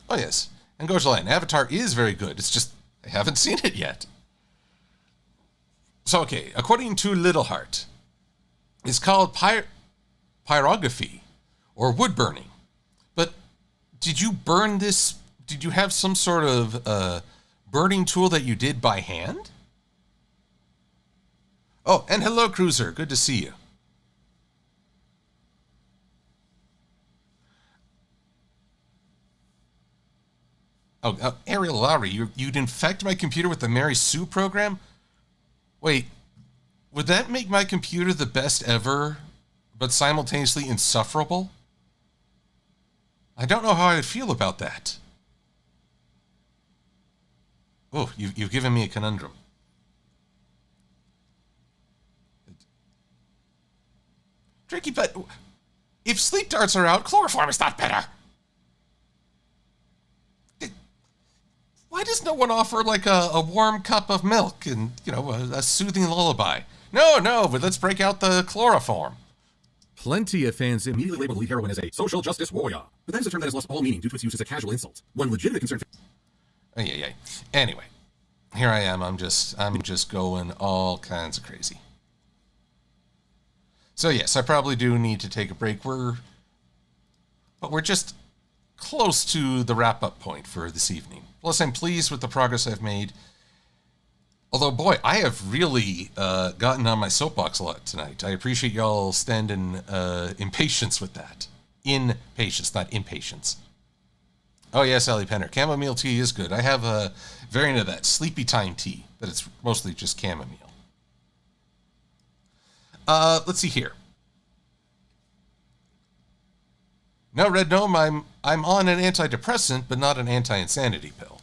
Oh yes. And Gojalan, Avatar is very good. It's just, I haven't seen it yet. So okay, according to Little Heart, it's called pyrography, or wood burning. But did you burn this? Did you have some sort of burning tool that you did by hand? Oh, and hello, Cruiser. Good to see you. Oh, Ariel Lowry, you'd infect my computer with the Mary Sue program? Wait, would that make my computer the best ever but simultaneously insufferable? I don't know how I would feel about that. Oh, you've given me a conundrum. Tricky, but if sleep darts are out, chloroform is not better. Why does no one offer like a warm cup of milk and, a soothing lullaby? No, but let's break out the chloroform. Plenty of fans immediately label the lead heroine as a social justice warrior, but that is a term that has lost all meaning due to its use as a casual insult. One legitimate concern. Yeah. Anyway, here I am. I'm just going all kinds of crazy. So yes, I probably do need to take a break. But we're just close to the wrap-up point for this evening. Plus, I'm pleased with the progress I've made. Although, boy, I have really gotten on my soapbox a lot tonight. I appreciate y'all standing impatience with that. Impatience, not impatience. Oh, yes, Allie Penner. Chamomile tea is good. I have a variant of that, sleepy time tea, but it's mostly just chamomile. Let's see here. No, Red Gnome, I'm on an antidepressant, but not an anti-insanity pill.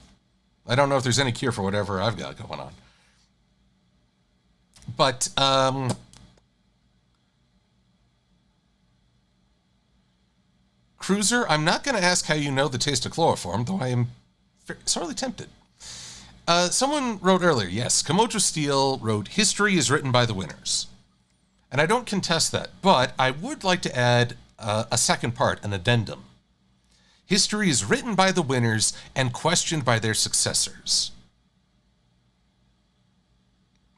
I don't know if there's any cure for whatever I've got going on. But, Cruiser, I'm not going to ask how you know the taste of chloroform, though I am sorely tempted. Someone wrote earlier, yes, Komodo Steele wrote, history is written by the winners. And I don't contest that, but I would like to add a second part, an addendum. History is written by the winners and questioned by their successors.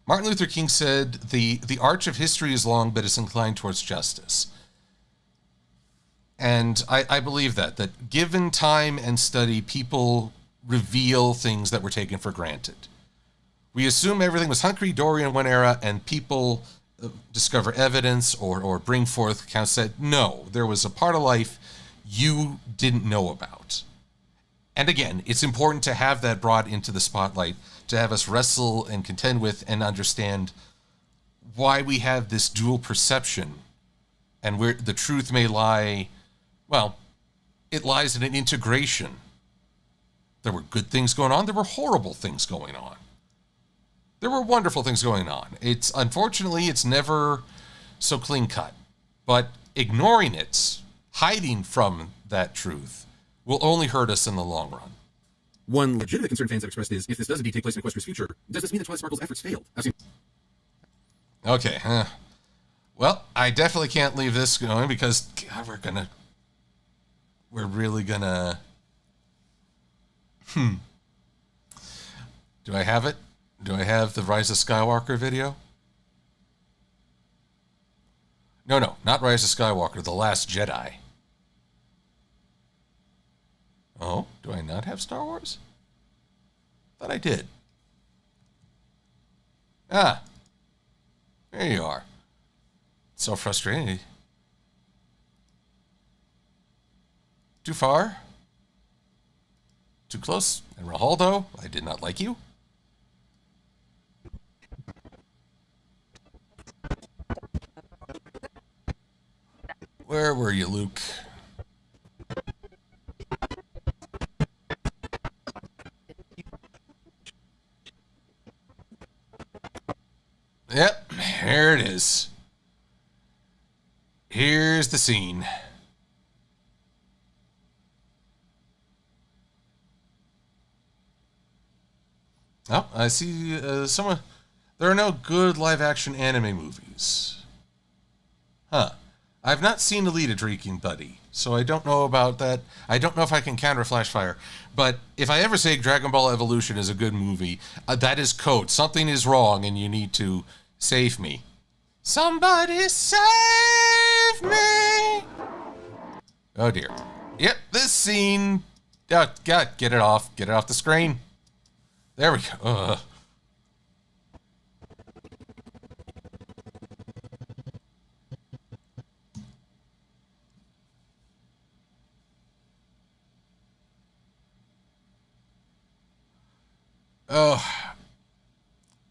Martin Luther King said, the arch of history is long, but is inclined towards justice. And I believe that given time and study, people reveal things that were taken for granted. We assume everything was hunky-dory in one era, and people discover evidence or bring forth accounts that, no, there was a part of life you didn't know about. And again, it's important to have that brought into the spotlight, to have us wrestle and contend with and understand why we have this dual perception and where the truth may lie. Well, it lies in an integration. There were good things going on. There were horrible things going on. There were wonderful things going on. Unfortunately, it's never so clean cut. But ignoring it, hiding from that truth, will only hurt us in the long run. One legitimate concern fans have expressed is, if this does indeed take place in Equestria's future, does this mean that Twilight Sparkle's efforts failed? Okay. Well, I definitely can't leave this going because God, we're really gonna. Do I have it? Do I have the Rise of Skywalker video? No, not Rise of Skywalker, The Last Jedi. Oh, do I not have Star Wars? Thought I did. Ah, there you are. So frustrating. Too far? Too close? And Rahaldo, I did not like you. Where were you, Luke? Yep, here it is. Here's the scene. Oh, I see someone. There are no good live-action anime movies. Huh. I've not seen Elite Drinking Buddy, so I don't know about that. I don't know if I can counter Flashfire. But if I ever say Dragon Ball Evolution is a good movie, that is code. Something is wrong, and you need to save me. Somebody save me! Oh, dear. Yep, this scene... Oh, God, get it off. Get it off the screen. There we go. Oh,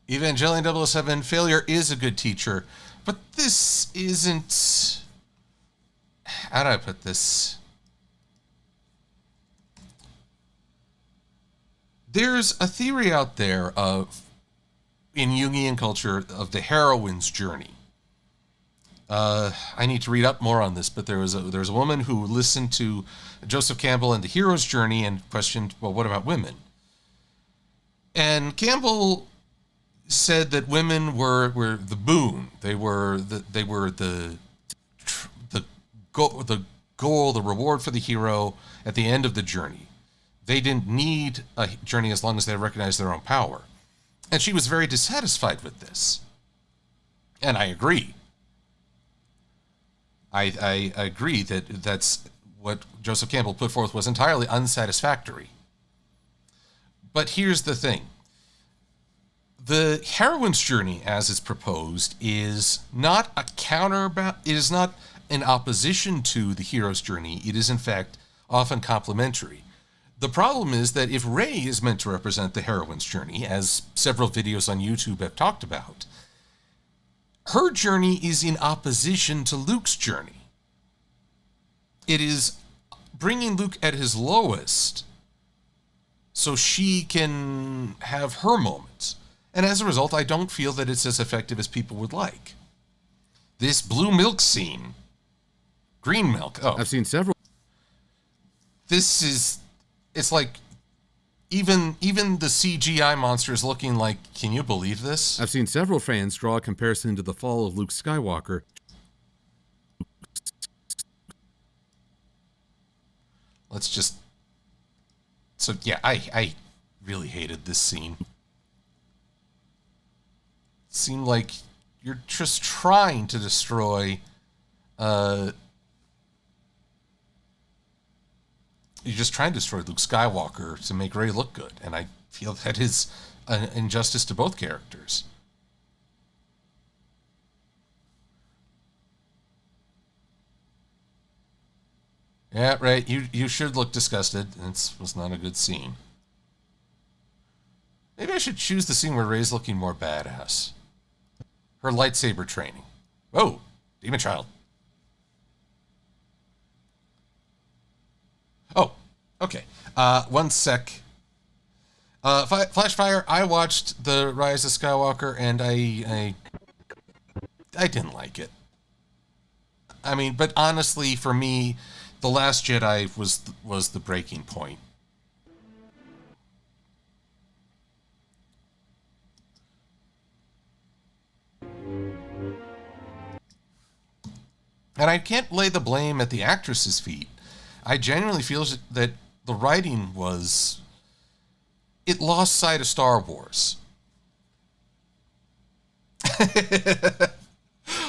Evangelion 007, failure is a good teacher, but this isn't how do I put this? There's a theory out there in Jungian culture of the heroine's journey. I need to read up more on this, but there was a woman who listened to Joseph Campbell and the hero's journey and questioned, well, what about women? And Campbell said that women were the boon. They were the goal, the reward for the hero at the end of the journey. They didn't need a journey as long as they recognized their own power. And she was very dissatisfied with this. And I agree. I agree that that's what Joseph Campbell put forth was entirely unsatisfactory. But here's the thing. The heroine's journey, as it's proposed, is not it is not in opposition to the hero's journey. It is, in fact, often complementary. The problem is that if Rey is meant to represent the heroine's journey, as several videos on YouTube have talked about, her journey is in opposition to Luke's journey. It is bringing Luke at his lowest so she can have her moments. And as a result, I don't feel that it's as effective as people would like. This blue milk scene. Green milk. Oh. I've seen several. It's like even the CGI monster is looking like, can you believe this? I've seen several fans draw a comparison to the fall of Luke Skywalker. Let's just... So, yeah, I really hated this scene. It seemed like you're just trying to destroy... You're just trying to destroy Luke Skywalker to make Rey look good. And I feel that is an injustice to both characters. Yeah, right. You should look disgusted. It was not a good scene. Maybe I should choose the scene where Rey's looking more badass. Her lightsaber training. Whoa, Demon Child. Oh, okay. One sec. Flashfire, I watched The Rise of Skywalker, and I didn't like it. I mean, but honestly, for me, The Last Jedi was the breaking point. And I can't lay the blame at the actress's feet. I genuinely feel that the writing it lost sight of Star Wars.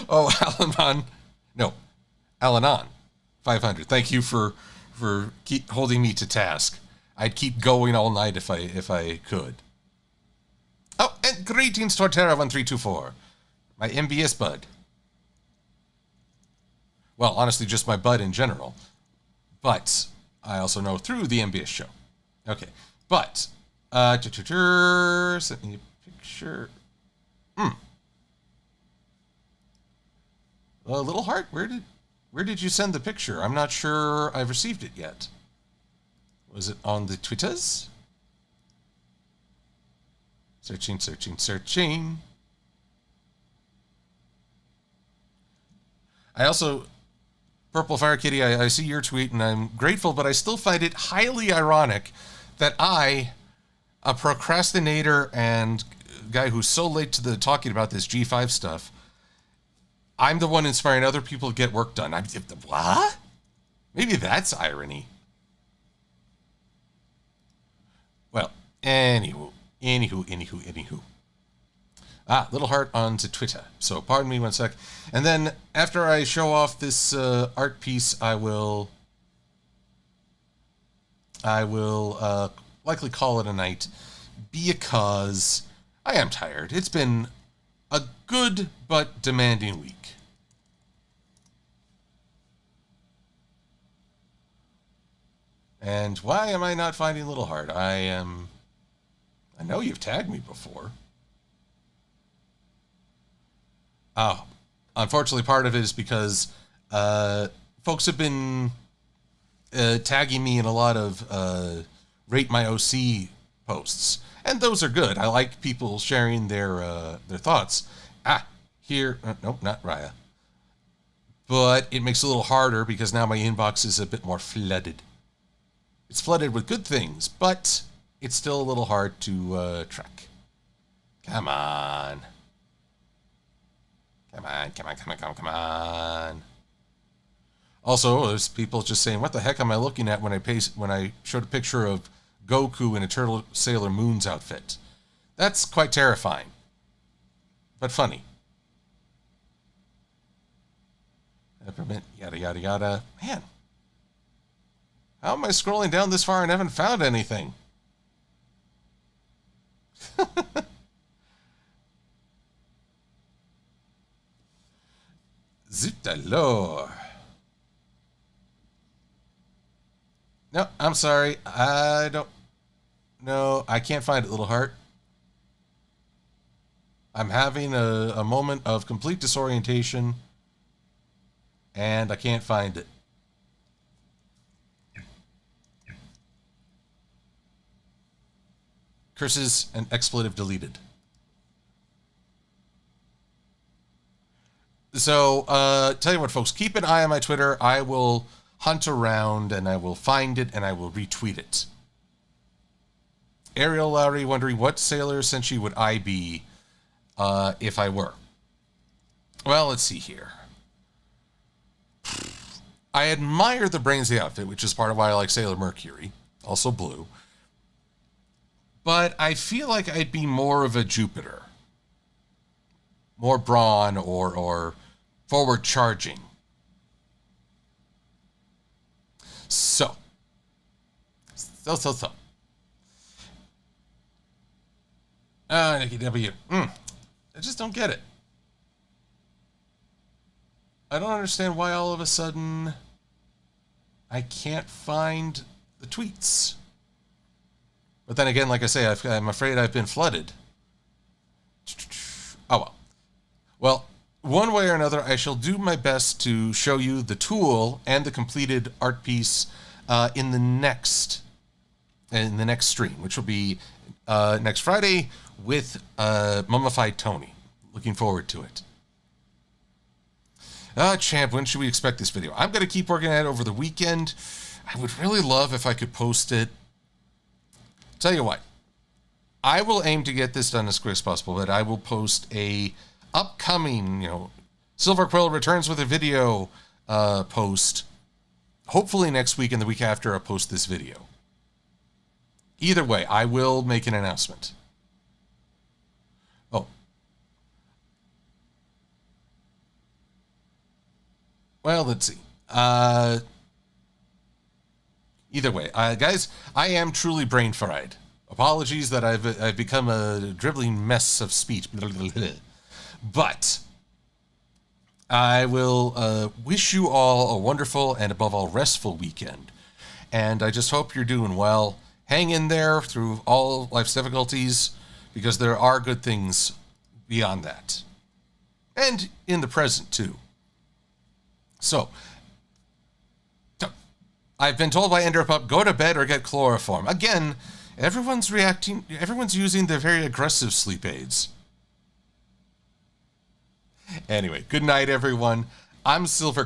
Oh, Alanon, 500. Thank you for keep holding me to task. I'd keep going all night if I could. Oh, and greetings to Torterra1324, my MBS bud. Well, honestly, just my bud in general. But I also know through the MBS show. Okay, but sent me a picture. Little Heart, where did you send the picture? I'm not sure I've received it yet. Was it on the Twitters? Searching. I also... Purple Fire Kitty, I see your tweet and I'm grateful, but I still find it highly ironic that I, a procrastinator and guy who's so late to the talking about this G5 stuff, I'm the one inspiring other people to get work done. What? Maybe that's irony. Well, anywho. Little Heart onto Twitter. So pardon me one sec. And then after I show off this art piece, I will likely call it a night because I am tired. It's been a good but demanding week. And why am I not finding Little Heart? I know you've tagged me before. Oh, unfortunately, part of it is because for folks have been tagging me in a lot of Rate My OC posts, and those are good. I like people sharing their thoughts. Here, nope, not Raya. But it makes it a little harder because now my inbox is a bit more flooded. It's flooded with good things, but it's still a little hard to track. Come on. Come on. Also, there's people just saying, what the heck am I looking at when I showed a picture of Goku in a Turtle Sailor Moon's outfit? That's quite terrifying. But funny. Peppermint, yada, yada, yada. Man. How am I scrolling down this far and haven't found anything? Zutalor. No, I'm sorry. I don't... No, I can't find it, little heart. I'm having a moment of complete disorientation, and I can't find it. Curses and expletive deleted. So, tell you what, folks, keep an eye on my Twitter. I will hunt around, and I will find it, and I will retweet it. Ariel Lowry wondering, what Sailor Senshi would I be if I were? Well, let's see here. I admire the Brainsy outfit, which is part of why I like Sailor Mercury, also blue. But I feel like I'd be more of a Jupiter. More brawn or forward charging. So. Nikki W. I just don't get it. I don't understand why all of a sudden I can't find the tweets. But then again, like I say, I'm afraid I've been flooded. Oh well. Well, one way or another, I shall do my best to show you the tool and the completed art piece in the next stream, which will be next Friday with Mummified Tony. Looking forward to it. Champ, when should we expect this video? I'm going to keep working at it over the weekend. I would really love if I could post it. Tell you what, I will aim to get this done as quick as possible, but I will post a upcoming, Silver-Quill returns with a video post. Hopefully next week and the week after I'll post this video. Either way, I will make an announcement. Oh. Well, let's see. Either way, guys, I am truly brain fried. Apologies that I've become a dribbling mess of speech. But I will wish you all a wonderful and above all restful weekend. And I just hope you're doing well. Hang in there through all life's difficulties, because there are good things beyond that. And in the present, too. So, I've been told by Enderpup, go to bed or get chloroform. Again, everyone's using their very aggressive sleep aids. Anyway, good night, everyone. I'm Silver